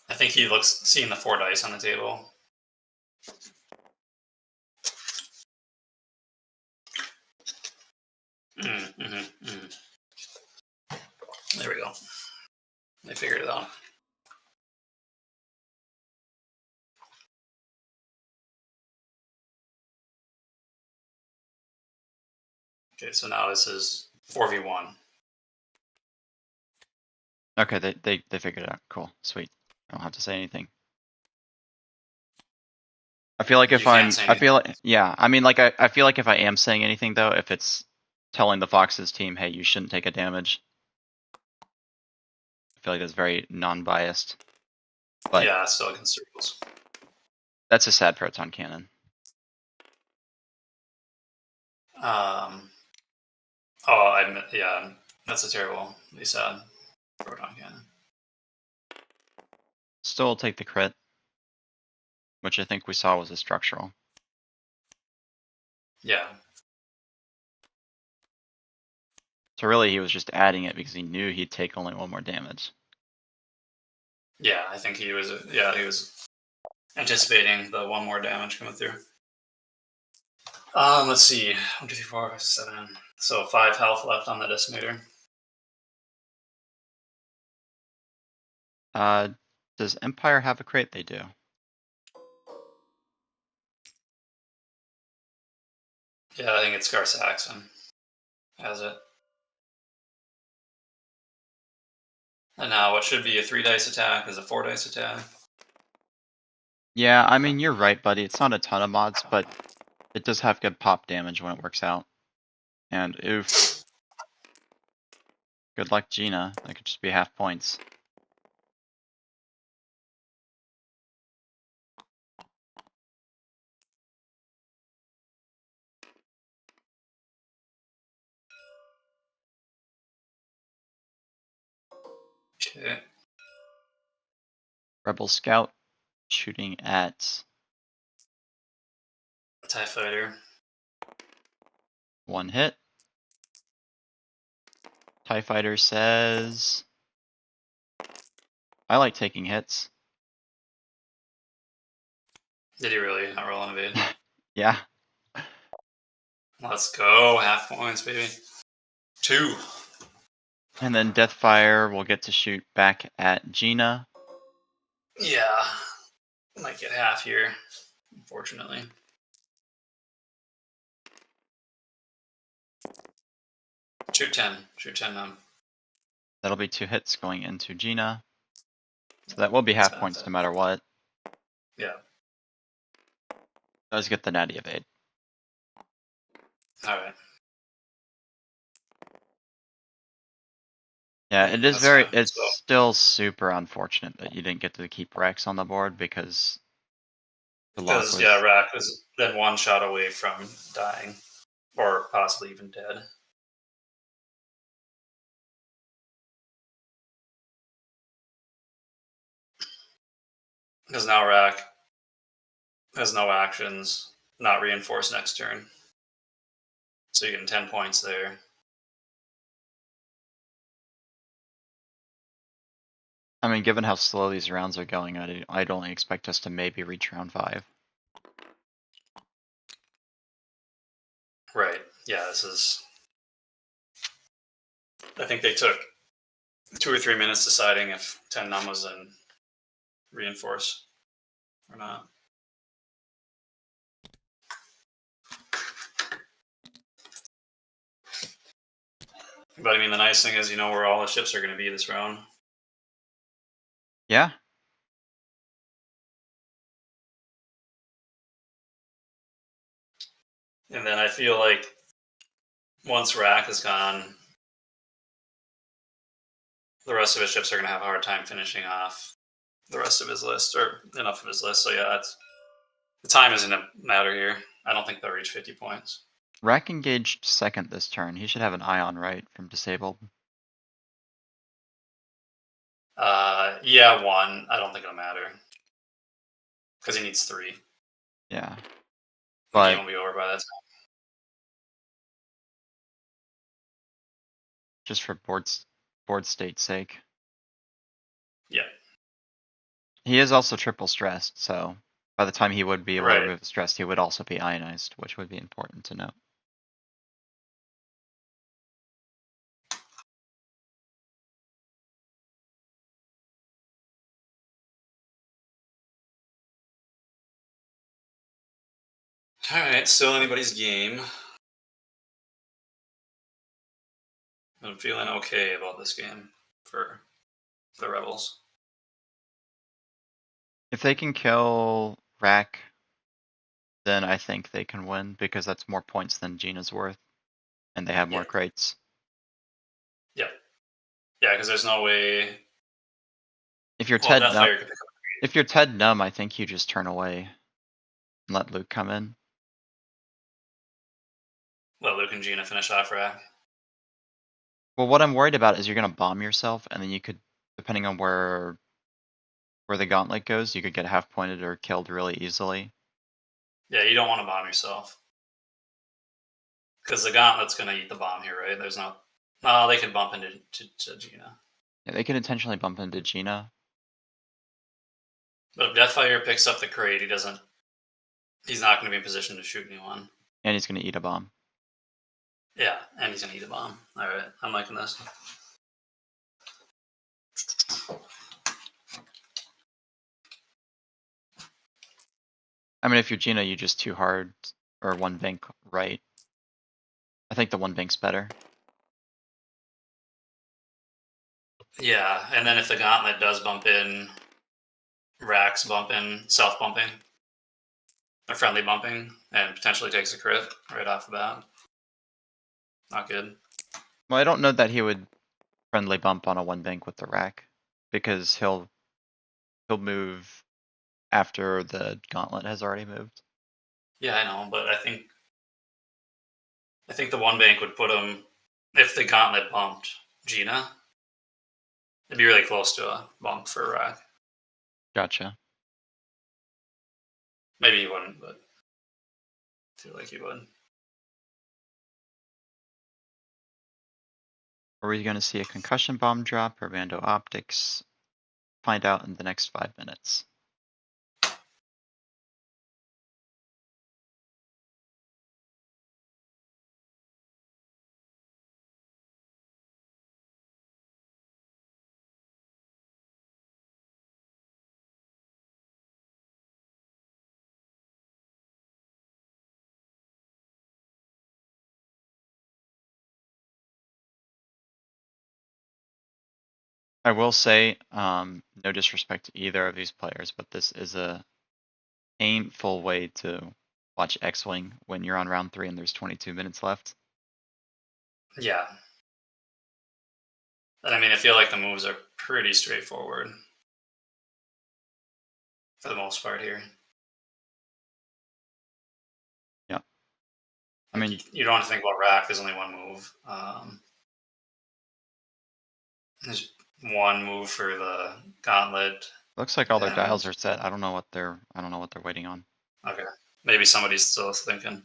I think he seeing the 4 dice on the table. There we go. They figured it out. Okay, so now this is 4v1. Okay, they figured it out. Cool, sweet. I don't have to say anything. I feel like I feel like if I am saying anything though, if it's telling the Foxes team, hey, you shouldn't take a damage. I feel like that's very non-biased. But yeah, still against circles. That's a sad proton cannon. Yeah, that's a terribly sad proton cannon. Still take the crit, which I think we saw was a structural. Yeah. So really, he was just adding it because he knew he'd take only 1 more damage. Yeah, I think he was anticipating the 1 more damage coming through. Let's see. 1, 2, 3, 4, 5, 7. So 5 health left on the decimator. Does Empire have a crit? They do. Yeah, I think it's Scar Saxon has it. And now what should be a 3 dice attack is a 4 dice attack. Yeah, I mean, you're right, buddy. It's not a ton of mods, but it does have good pop damage when it works out. And oof. Good luck, Gina. That could just be half points. Okay. Rebel Scout shooting at TIE Fighter. 1 hit. TIE Fighter says, I like taking hits. Did he really not roll an evade? Yeah. Let's go. Half points, baby. 2. And then Deathfire will get to shoot back at Gina. Yeah. Might get half here, unfortunately. Shoot 10. Shoot 10. That'll be 2 hits going into Gina. So that will be half points no matter what. Yeah. Does get the natty evade. Alright. Yeah, it is very, fine. it's So, still super unfortunate that you didn't get to keep Rex on the board because the lock because, was, yeah, Rack was then one shot away from dying. Or possibly even dead. Because now Rack has no actions, not reinforced next turn. So you're getting 10 points there. I mean, given how slow these rounds are going, I'd only expect us to maybe reach round 5. Right. Yeah, this is. I think they took 2 or 3 minutes deciding if 10 num was in reinforce or not. But I mean, the nice thing is, you know where all the ships are going to be this round. Yeah. And then I feel like once Rack is gone, the rest of his ships are going to have a hard time finishing off the rest of his list, or enough of his list. So yeah, the time isn't a matter here. I don't think they'll reach 50 points. Rack engaged second this turn. He should have an ion right from disabled. Yeah, 1. I don't think it'll matter because he needs 3. Yeah. The game But will be over by that time. just for board state's sake. Yeah. He is also triple stressed, so by the time he would be able to Right. remove the stress, he would also be ionized, which would be important to note. All right. Still anybody's game. I'm feeling okay about this game for the Rebels. If they can kill Rack, then I think they can win because that's more points than Gina's worth, and they have more Yeah. crates. Yeah. Yeah, because there's no way. If you're Well, Ted Numb, Deathfire could pick up. if you're Ted Numb, I think you just turn away and let Luke come in. Let Luke and Gina finish off Rack. Well, what I'm worried about is you're gonna bomb yourself, and then you could, depending on where the gauntlet goes, you could get half pointed or killed really easily. Yeah, you don't want to bomb yourself. Because the Gauntlet's going to eat the bomb here, right? There's no. No, they could bump into to Gina. Yeah, they could intentionally bump into Gina. But if Deathfire picks up the crate, he doesn't. He's not going to be in position to shoot anyone. And he's gonna eat a bomb. Yeah, and he's going to eat a bomb. All right, I'm liking this. I mean, if you're Gina, you just 2 hard or 1 bank right. I think the 1 bank's better. Yeah, and then if the Gauntlet does bump in, Rack's bumping, self bumping, or friendly bumping, and potentially takes a crit right off the bat. Not good. Well, I don't know that he would friendly bump on a one bank with the rack because he'll move after the gauntlet has already moved. Yeah, I know, but I think the one bank would put him if the gauntlet bumped Gina. It'd be really close to a bump for rack. Gotcha. Maybe he wouldn't, but I feel like he would. Are we going to see a concussion bomb drop or rando optics? Find out in the next 5 minutes. I will say, no disrespect to either of these players, but this is a painful way to watch X-Wing when you're on round 3 and there's 22 minutes left. Yeah. And I mean, I feel like the moves are pretty straightforward for the most part here. Yeah. I Like mean, you don't have to think about rack. There's only one move. There's one move for the gauntlet. looks like all their dials And are set. I don't know what they're waiting on. okay, maybe somebody's still thinking.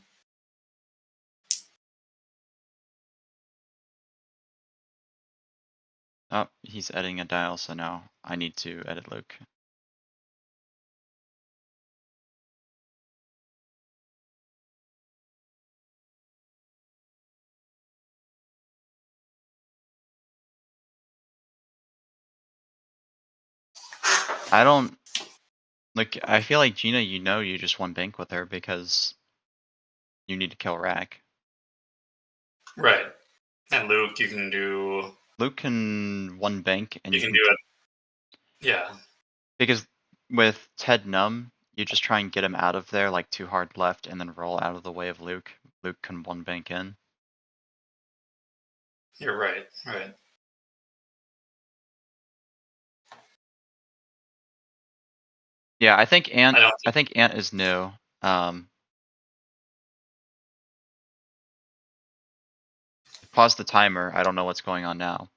Oh, he's editing a dial, so now I need to edit Luke. I don't like. I feel like Gina, you just won bank with her because you need to kill Rack. Right. And Luke, you can do. Luke can one bank and You you can can do it. Yeah. because with Ted Num, you just try and get him out of there like too hard left and then roll out of the way of Luke. Luke can one bank in. You're right. Right. Yeah, I think I don't think. Ant is new. Um, pause the timer. I don't know what's going on now.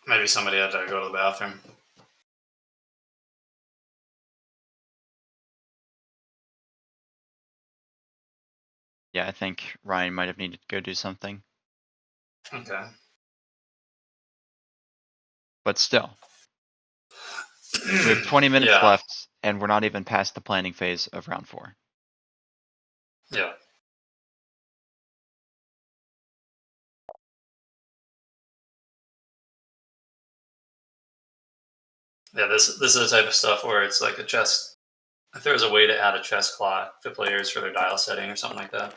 Maybe somebody had to go to the bathroom. Yeah, I think Ryan might have needed to go do something. Okay. But still, we have 20 minutes Yeah. left and we're not even past the planning phase of round 4. Yeah. Yeah. This is the type of stuff where it's like a chess. If there was a way to add a chess clock to players for their dial setting or something like that.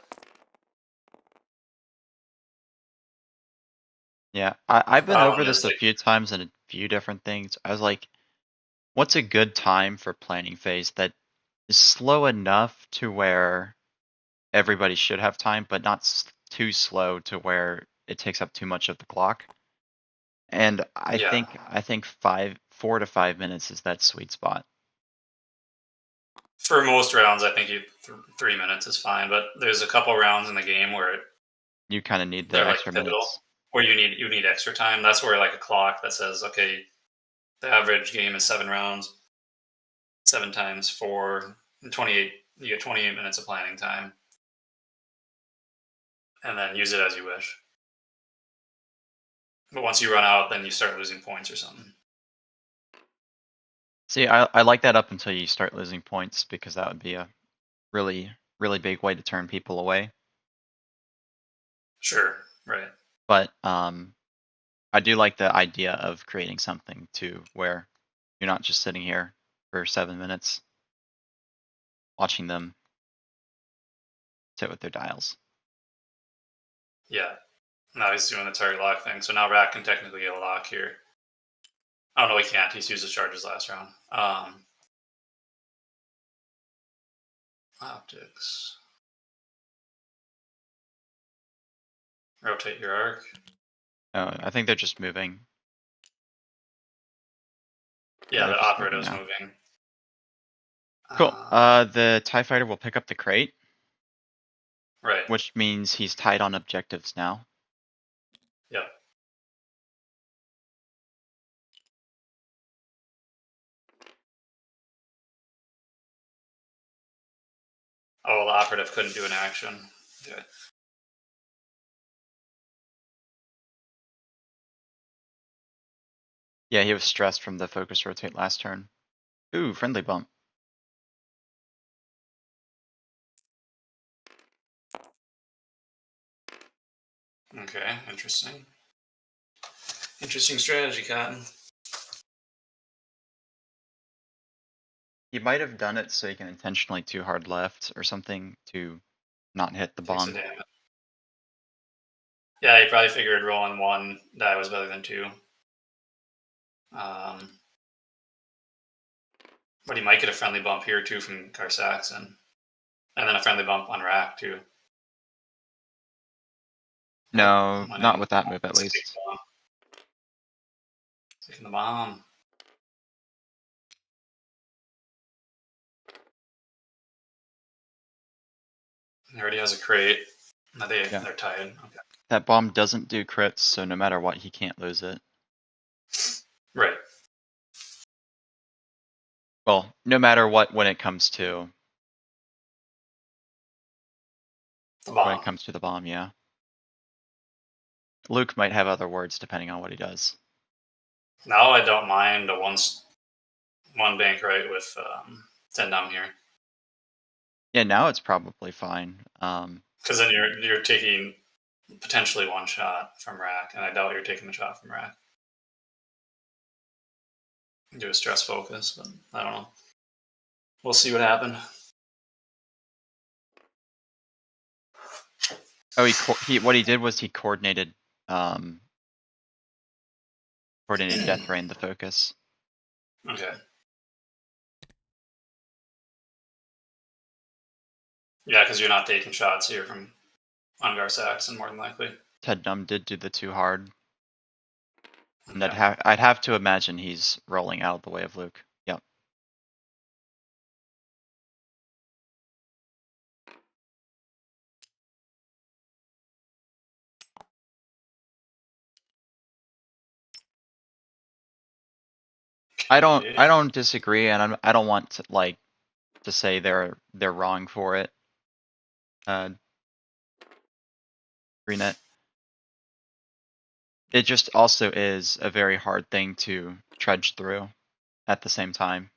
Yeah, The I've been over problem this is a like, few times and a few different things. I was like, what's a good time for planning phase that is slow enough to where everybody should have time, but not too slow to where it takes up too much of the clock? And yeah. I think 4 to 5 minutes is that sweet spot. For most rounds, I think 3 minutes is fine. But there's a couple rounds in the game where You kind of need they're the like extra pivotal, minutes. where you need extra time. That's where like a clock that says, okay, the average game is 7 rounds, 7 times 4, 28. You get 28 minutes of planning time, and then use it as you wish. But once you run out, then you start losing points or something. See, I like that up until you start losing points because that would be a really big way to turn people away. Sure, right. But I do like the idea of creating something too where you're not just sitting here for 7 minutes watching them sit with their dials. Yeah. Now he's doing the target lock thing. So now Rat can technically get a lock here. Oh no, he can't. He's used his charges last round. Optics. Rotate your arc. Oh, I think they're just moving. Yeah, They're the just moving operative's now. moving. Cool. The TIE fighter will pick up the crate, Right. which means he's tied on objectives now. Yep. Oh, the operative couldn't do an action. Okay. Yeah, he was stressed from the focus rotate last turn. Ooh, friendly bump. Okay, interesting. Interesting strategy, Cotton. He might have done it so he can intentionally too hard left or something to not hit the Take some bomb. damage. Yeah, he probably figured rolling one die was better than two. But he might get a friendly bump here too from Carsaxon. And then a friendly bump on Rack too. Nope, No, not winning. with that move at Taking least. the bomb. Taking the bomb. He already has a crate. No, Yeah. they're tied. Okay. That bomb doesn't do crits, so no matter what, he can't lose it. Right. Well, no matter what when it comes to The bomb. the bomb, yeah. Luke might have other words depending on what he does. Now I don't mind a one bank right with 10 down here. Yeah, now it's probably fine. Because then you're taking potentially one shot from Rack, and I doubt you're taking a shot from Rack. Do a stress focus, but I don't know. We'll see what happened. Oh, he what he did was he coordinated Death Rain the focus. Okay. Yeah, because you're not taking shots here from Ungar Saxon, more than likely. Ted Num did do the too hard. And Okay. I'd have to imagine he's rolling out of the way of Luke. Yep. I don't disagree, and I don't want to, like, to say they're wrong for it. Greenet. It just also is a very hard thing to trudge through at the same time.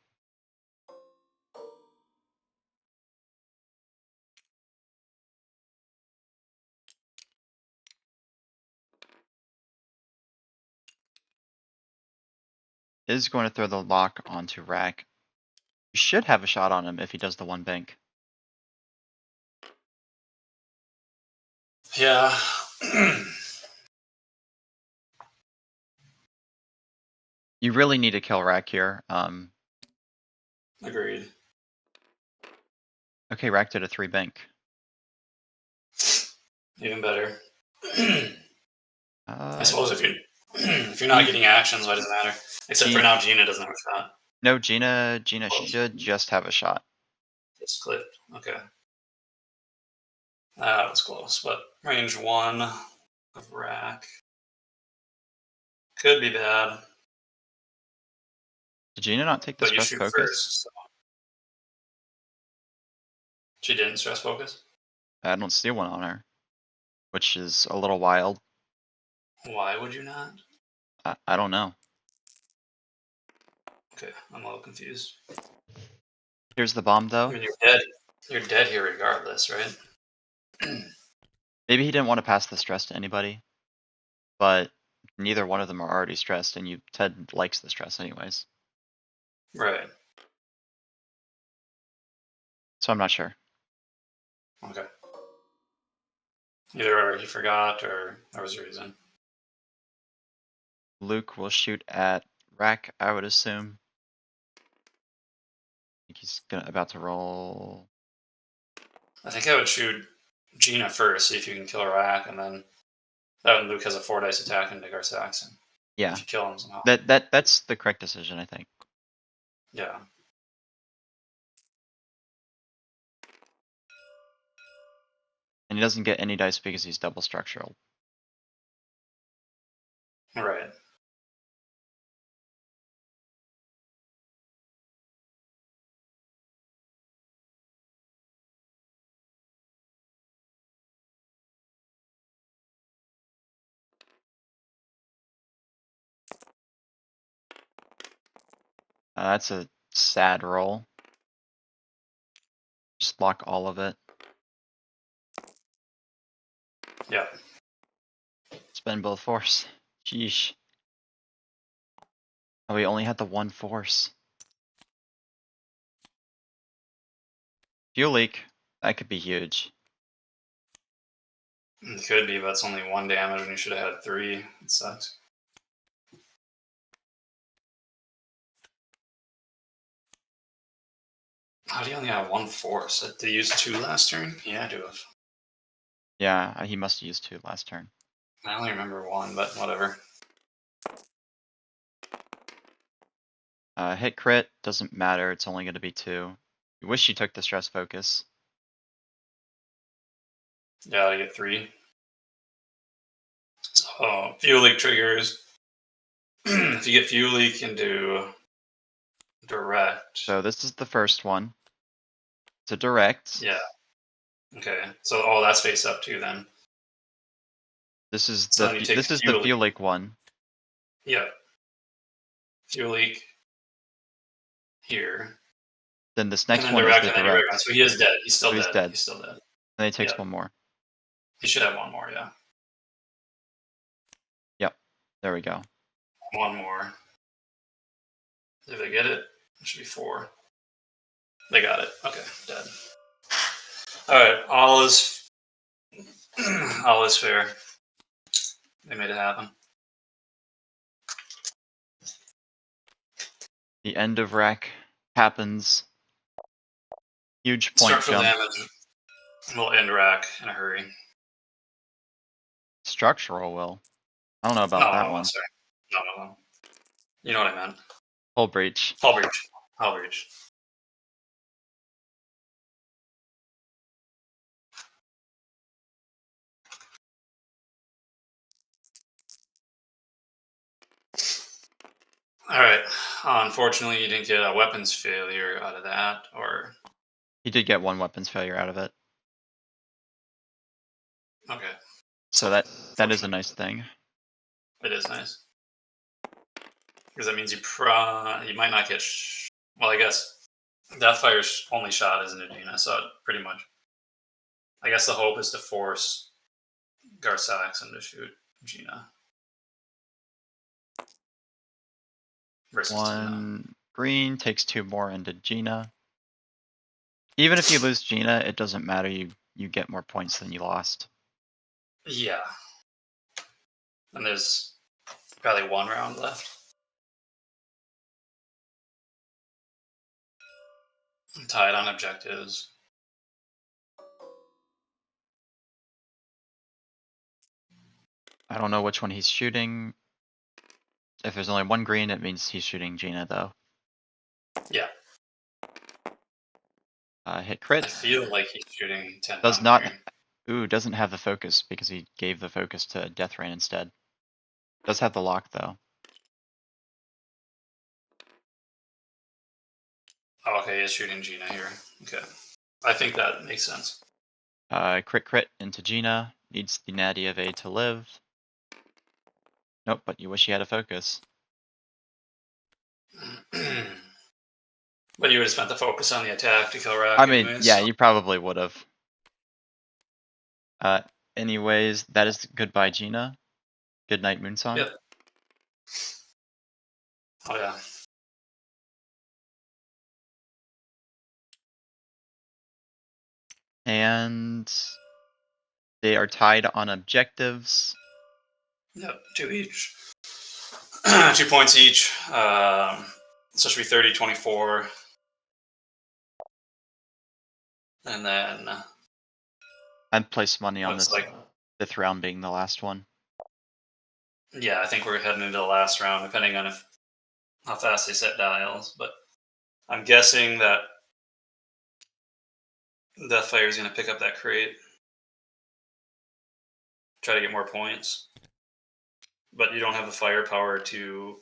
Is going to throw the lock onto Rack. You should have a shot on him if he does the one bank. Yeah. You really need to kill Rack here. Agreed. Okay, Rack did a 3 bank. Even better. I Uh, suppose if you're not he getting actions, why does it matter? Except for G now, Gina doesn't have a shot. no Gina Close. should just have a shot. Just clipped. Okay. That was close, but range 1 of Rack could be bad, Did Gina not take the but you stress shoot focus? first. So. She didn't stress focus. I don't see one on her, which is a little wild. Why would you not? I don't know. Okay, I'm a little confused. Here's the bomb I though. mean, you're dead. You're dead here regardless, right? Maybe he didn't want to pass the stress to anybody, but neither one of them are already stressed, and Ted likes the stress anyways. Right. So I'm not sure. Okay. Either he forgot or there was a reason. Luke will shoot at Rack, I would assume. I think he's about to roll. I think I would shoot Gina first, see if you can kill Rack, and then That Luke has a 4 dice attack into Garsaxon. Yeah. If you kill him somehow. That's the correct decision, I think. Yeah. And he doesn't get any dice because he's double structural. Right. That's a sad roll. Just block all of it. Yeah. Spend both force. Sheesh. Oh, we only had the one force. Fuel leak. That could be huge. It could be, but it's only 1 damage when you should have had 3. It sucks. How do you only have 1 force? Did he use 2 last turn? He had to have. Yeah, he must have used 2 last turn. I only remember 1, but whatever. Hit crit, doesn't matter, it's only going to be 2. You wish you took the stress focus. Yeah, I get 3. So, fuel leak triggers. If you get fuel leak, you can do direct. So this is the first one. It's a direct. Yeah. Okay. So, that's face up too then. This is So the then you take the fuel leak one. Yeah. Fuel leak here. Then this And next then one is direct, the and then you direct. So he is dead. He's still So he's dead. dead. He's still dead. And he takes Yeah. one more. He should have 1 more, yeah. Yep. There we go. 1 more. Did they get it? It should be 4. They got it. Okay, dead. Alright, all is all is fair. They made it happen. The end of rack happens. Huge point Structural jump. damage will end rack in a hurry. Structural will. I don't know about that one. Sorry. No. You know what I meant. Hull breach. Hull breach. Hull breach. Alright. Unfortunately, you didn't get a weapons failure out of that, or... He did get 1 weapons failure out of it. Okay. So that is a nice thing. It is nice. Because that means you might not get... well, I guess Deathfire's only shot is an Adina, so pretty much... I guess the hope is to force Garsaxon to shoot Gina. Versus 1 green takes 2 more into Gina. Even if you lose Gina, it doesn't matter. You get more points than you lost. Yeah. And there's probably 1 round left. I'm tied on objectives. I don't know which one he's shooting. If there's only 1 green, it means he's shooting Gina, though. Yeah. Hit I crit. feel like he's shooting 10 Does pound not. green. Ooh, doesn't have the focus because he gave the focus to Death Rain instead. Does have the lock, though. Oh, okay, he is shooting Gina here. Okay. I think that makes sense. Crit into Gina. Needs the Natty of A to live. Nope, but you wish you had a focus. But you would have spent the focus on the attack to kill Rack I mean, anyways, yeah, so. you probably would have. Anyways, that is goodbye, Gina. Good night, Moonsong. Yep. Oh, yeah. And they are tied on objectives. Yep, 2 each. 2 points each. So it should be 30, 24. And then I'd place money on looks this like 5th round being the last one. Yeah, I think we're heading into the last round, depending on how fast they set dials. But I'm guessing that Deathfire is going to pick up that crate, try to get more points. But you don't have the firepower to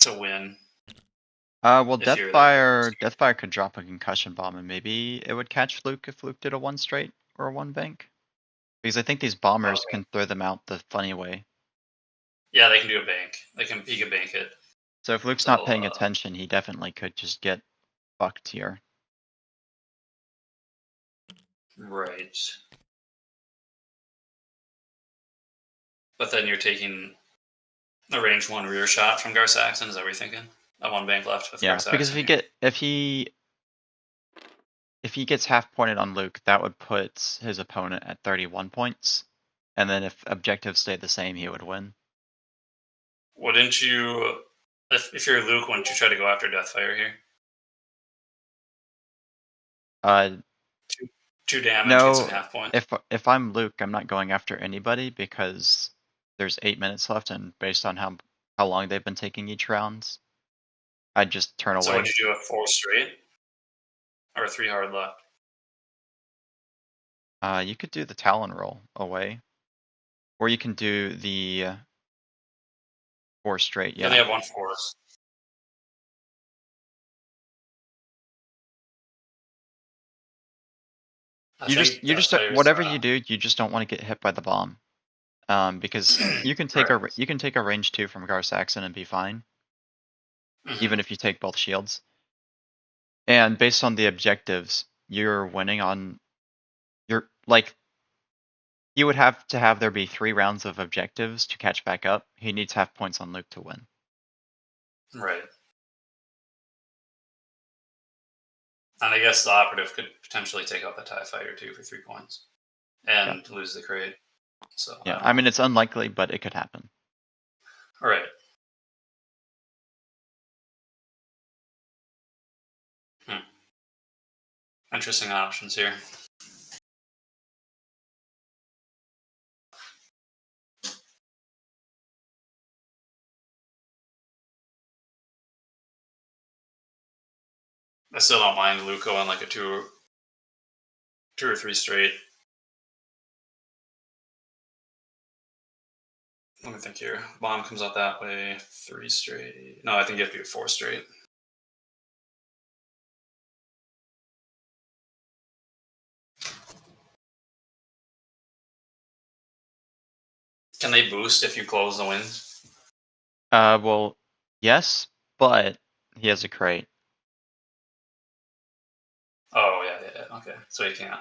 win Well, if you're that close. Deathfire could drop a concussion bomb, and maybe it would catch Luke if Luke did a one straight or a one bank. Because I think these bombers Okay. can throw them out the funny way. Yeah, they can do a bank. He can bank it. So if Luke's not So paying attention, he definitely could just get fucked here. right. But then you're taking a range one rear shot from Gar Saxon. Is that what you're thinking? A one bank left with Gar Yeah, because Saxon here. if he gets half pointed on Luke, that would put his opponent at 31 points. And then if objectives stayed the same, he would win. Wouldn't you, if you're Luke, wouldn't you try to go after Deathfire here? Uh, Two damage, get some no, half point. if I'm Luke, I'm not going after anybody because there's 8 minutes left, and based on how long they've been taking each round, I'd just turn So would away. you do a four straight or a three hard left? You could do the Talon roll away, or you can do the four straight. Then they Yeah, have one force. I think you just Deathfire's. whatever you do, you just don't want to get hit by the bomb. Because you can take Right. a range two from Gar Saxon and be fine, even Hmm. if you take both shields. And based on the objectives, you're winning on you're like you would have to have there be 3 rounds of objectives to catch back up. He needs half points on Luke to win. Right. And I guess the operative could potentially take out the TIE fighter too for 3 points Yeah, and lose the crate. So I yeah. don't I know. mean, it's unlikely, but it could happen. All right. Hmm. Interesting options here. I still don't mind Luke going like a two or three straight. Let me think here. Bomb comes out that way. Three straight. No, I think you have to do four straight. Can they boost if you close the wins? Well, yes, but he has a crate. Oh yeah. Okay, so you can't.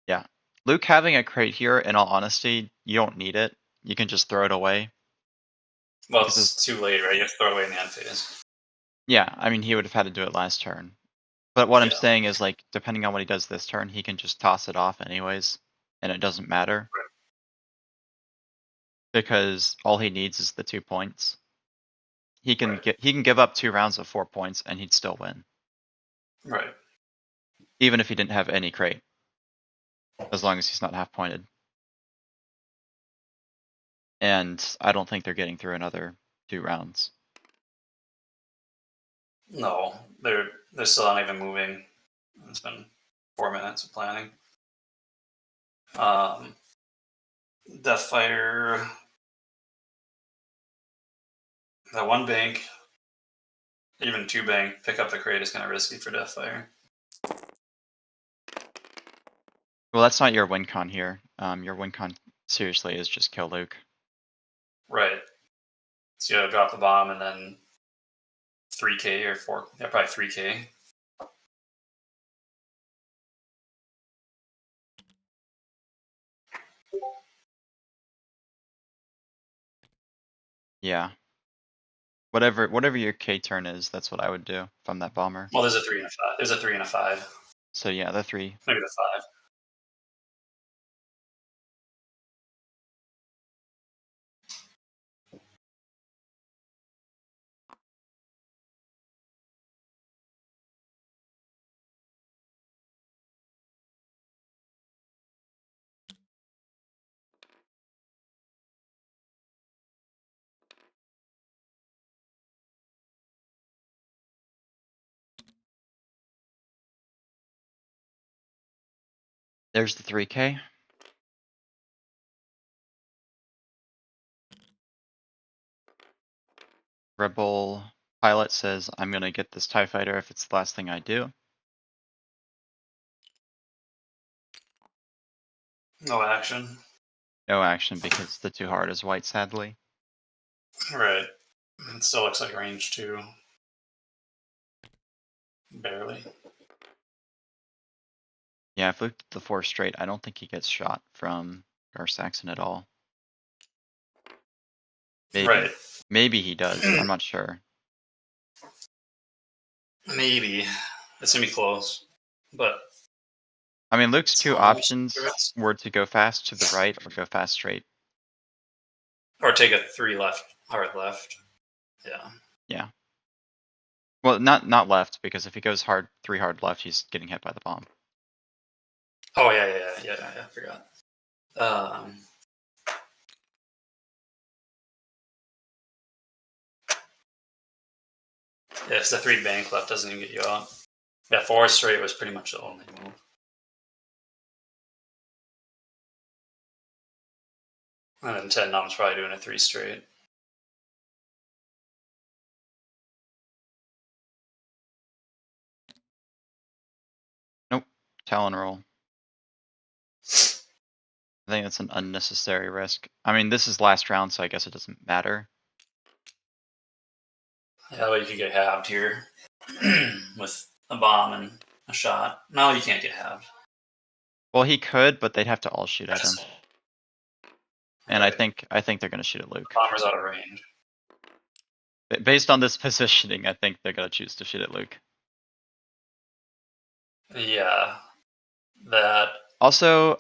Yeah. Luke having a crate here, in all honesty, you don't need it. You can just throw it away. Well, Because it's too late, right? You have to throw it away in the end phase. yeah, I mean, he would have had to do it last turn. But what I'm Yeah. saying is, like, depending on what he does this turn, he can just toss it off anyways, and it doesn't matter because all he needs is the 2 points. Right. He can give up 2 rounds of 4 points and he'd still win, Right. even if he didn't have any crate, as long as he's not half pointed. And I don't think they're getting through another 2 rounds. No, they're still not even moving. It's been 4 minutes of planning. Um, Deathfire, that one bank, even two bank, pick up the crate is kind of risky for Deathfire. Well, that's not your win con here. Your win con seriously is just kill Luke. Right. So you gotta drop the bomb and then 3K or 4, yeah, probably 3K. Yeah. Whatever your K turn is, that's what I would do from that bomber. Well, there's a 3 and a 5. There's a 3 and a 5. So yeah, the 3. Maybe the 5. There's the 3K. Rebel pilot says, I'm gonna get this TIE fighter if it's the last thing I do. No action. No action because the 2 hard is white, sadly. Right. It still looks like range 2. Barely. Yeah, if we looked at the 4 straight, I don't think he gets shot from Gar-Saxon at all. Maybe. Right. Maybe he does. I'm not sure. Maybe. It's gonna be close. But I mean, Luke's it's 2 almost options were to go fast to the right or go fast straight. or take a 3 left, hard left. Yeah. Yeah. Well, not left, because if he goes 3 hard left, he's getting hit by the bomb. Oh yeah. I forgot. Yeah, it's the 3 bank left doesn't even get you out. Yeah, 4 straight was pretty much the only move. And then 10 numb's probably doing a 3 straight. Nope. Talon roll. I think that's an unnecessary risk. I mean, this is last round, so I guess it doesn't matter. Yeah, well, you could get halved here with a bomb and a shot. No, you can't get halved. Well, he could, but they'd have to all shoot at him. And Right. I think they're gonna shoot at Luke. Bomber's out of range. Based on this positioning, I think they're gonna choose to shoot at Luke. Yeah. That. Also,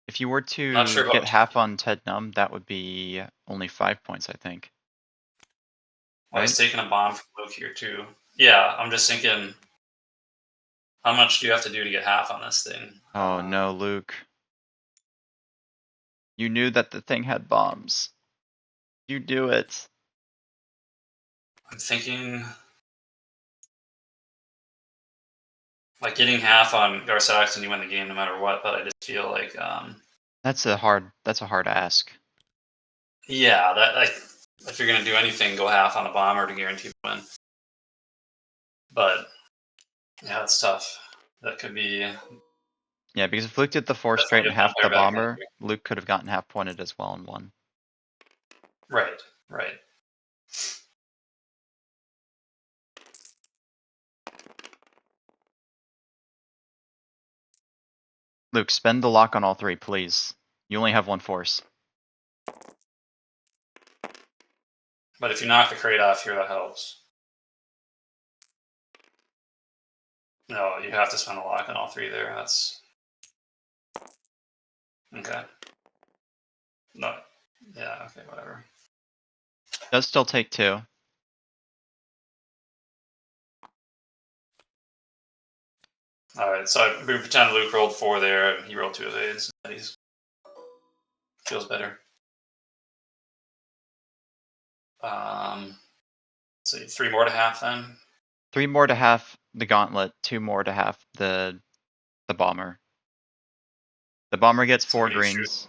if you were to Not sure get about. half on Ted Num, that would be only 5 points, I think. Well, Right? he's taking a bomb from Luke here too. Yeah, I'm just thinking, how much do you have to do to get half on this thing? Oh no, Luke. You knew that the thing had bombs. You do it. I'm thinking, like getting half on Gar-Saxon, you win the game no matter what. But I just feel like, That's a hard ask. yeah, that like if you're gonna do anything, go half on a bomber to guarantee the win. But yeah, it's tough. That could be Yeah, because if Luke did the 4 straight definitely and a half the vampire back in bomber, here. Luke could have gotten half pointed as well and won. Right, right. Luke, spend the lock on all 3, please. You only have 1 force. But if you knock the crate off here, that helps. No, you have to spend a lock on all 3 there. That's okay. No, yeah, okay, whatever. Does still take 2. All right, so we pretend Luke rolled 4 there, and he rolled 2 evades. He feels better. Let's see, 3 more to half then. 3 more to half the gauntlet, 2 more to half the bomber. The bomber gets So 4 what do you shoot? greens.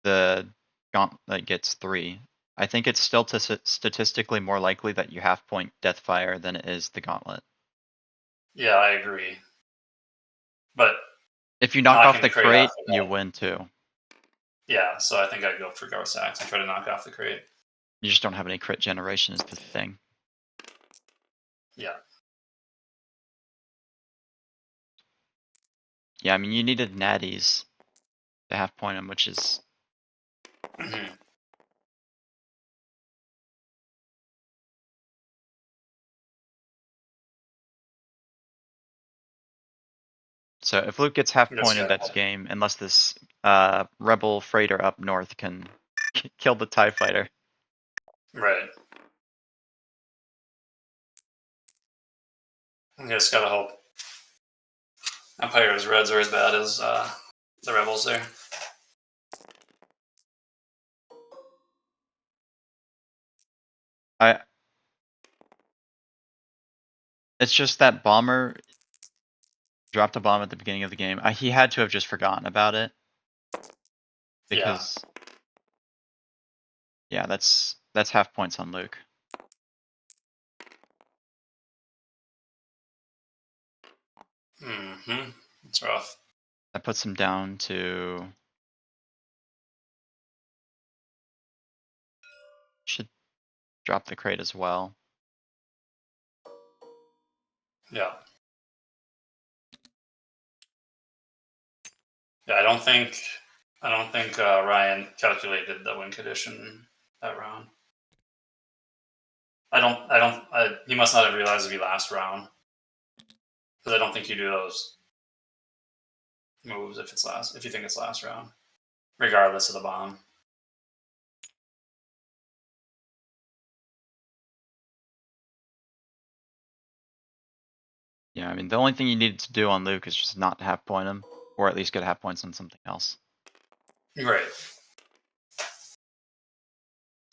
The gauntlet gets 3. I think it's still statistically more likely that you half point Deathfire than it is the gauntlet. Yeah, I agree. But If you knock off knocking the the crate off crate, the you wall. win too. Yeah, so I think I'd go for Gar-Sax and try to knock off the crate. You just don't have any crit generation is the thing. Yeah. Yeah, I mean, you needed natties to half point him, which is... Mhm. So if Luke gets half This pointed, guy. that's game, unless this rebel freighter up north can kill the TIE fighter. Right. I just gotta hope Empire's reds are as bad as the rebels there. It's just that bomber, dropped a bomb at the beginning of the game. He had to have just forgotten about it. Because yeah, that's half points on Luke. It's rough. That puts him down to should drop the crate as well. Yeah. Yeah, I don't think Ryan calculated the win condition that round. He must not have realized it'd be last round. Because I don't think you do those moves if you think it's last round. Regardless of the bomb. Yeah, I mean the only thing you needed to do on Luke is just not half point him, or at least get half points on something else. Right.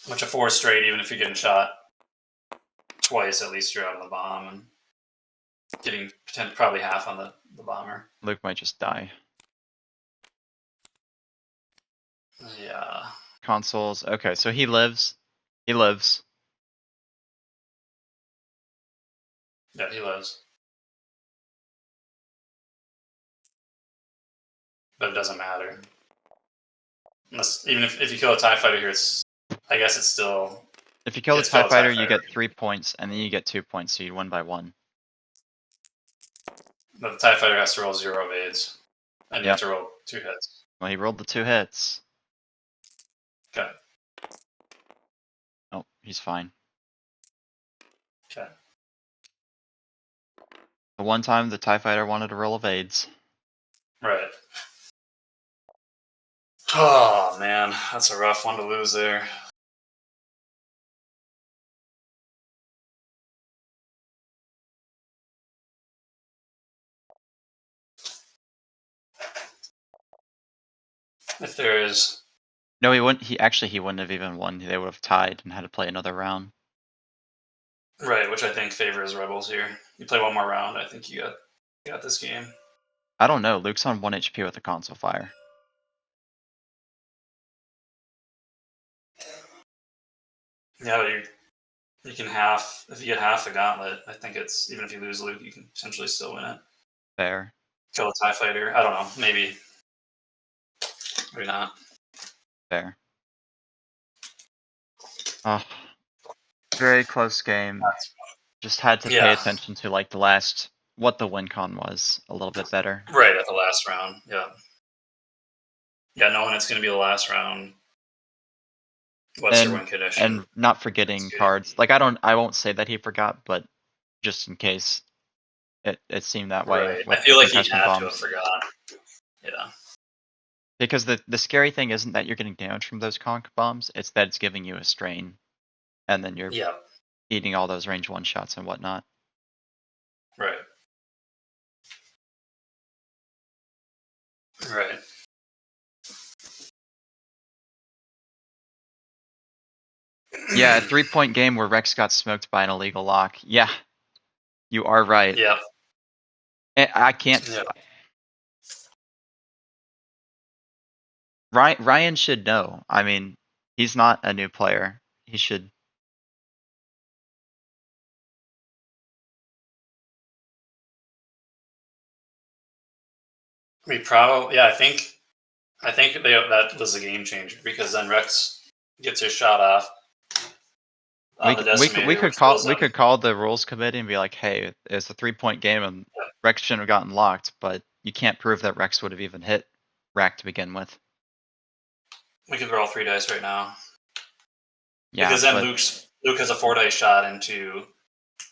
Which a 4 straight, even if you're getting shot twice, at least you're out of the bomb and getting probably half on the bomber. Luke might just die. Yeah. Consoles. Okay, so he lives. He lives. Yeah, he lives. But it doesn't matter. Unless even if you kill a TIE fighter here, I guess it's still. If you kill the It's still TIE a TIE fighter, you fighter. get 3 points, and then you get 2 points, so you win by 1. But the TIE fighter has to roll 0 evades. And you have Yep. to roll 2 hits. Well, he rolled the 2 hits. Okay. Oh, he's fine. Okay. The one time the TIE fighter wanted to roll evades. Right. Oh man, that's a rough one to lose there. If there is. No, he wouldn't. He wouldn't have even won. They would have tied and had to play another round. Right, which I think favors Rebels here. You play one more round, I think you got this game. I don't know. Luke's on 1 HP with a console fire. Yeah, you can if you get half the gauntlet, I think it's even if you lose Luke, you can potentially still win it. Fair. Kill a TIE fighter. I don't know. Maybe not. Fair. Oh, very close game. Just had to pay Yeah. attention to like the last what the win con was a little bit better. Right at the last round. Yeah. Yeah, knowing it's going to be the last round. What's your win condition? And not forgetting cards. Like I won't say that he forgot, but just in case it seemed that way Right. with I feel the like he concussion had to have bombs. forgot. Yeah. Because the scary thing isn't that you're getting damage from those conch bombs, it's that it's giving you a strain. And then you're eating all those range 1 shots and whatnot. Right. Right. Yeah, a 3-point game where Rex got smoked by an illegal lock. Yeah, you are right. Yeah. I can't. Yeah. Ryan should know. I mean, he's not a new player. He should. I think that was a game changer because then Rex gets his shot off on the decimator, We could which kills him. call the rules committee and be like, hey, it's a 3-point game and Rex shouldn't have gotten locked, but you can't prove that Rex would have even hit rack to begin with. We could roll 3 dice right now. Yeah, because then Luke has a 4 dice shot into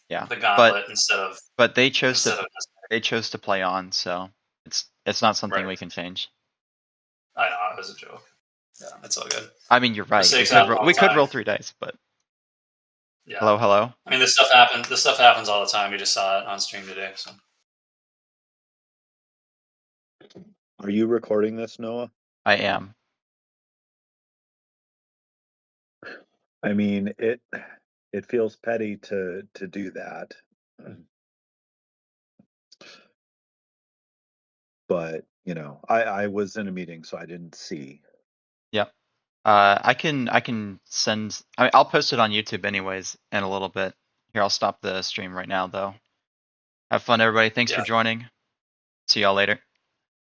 the gauntlet instead of. But they chose to play on, so it's not something we can change. I know it was a joke. Yeah, it's all good. I mean, you're right. We could roll 3 dice, but yeah. Hello. I mean, this stuff happens. This stuff happens all the time. We just saw it on stream today. So. Are you recording this, Noah? I am. I mean, it feels petty to do that. but you know, I was in a meeting, so I didn't see. Yep. I can send. I'll post it on YouTube anyways in a little bit. Here, I'll stop the stream right now though. Have fun, everybody. Thanks for Yeah. joining. See y'all later.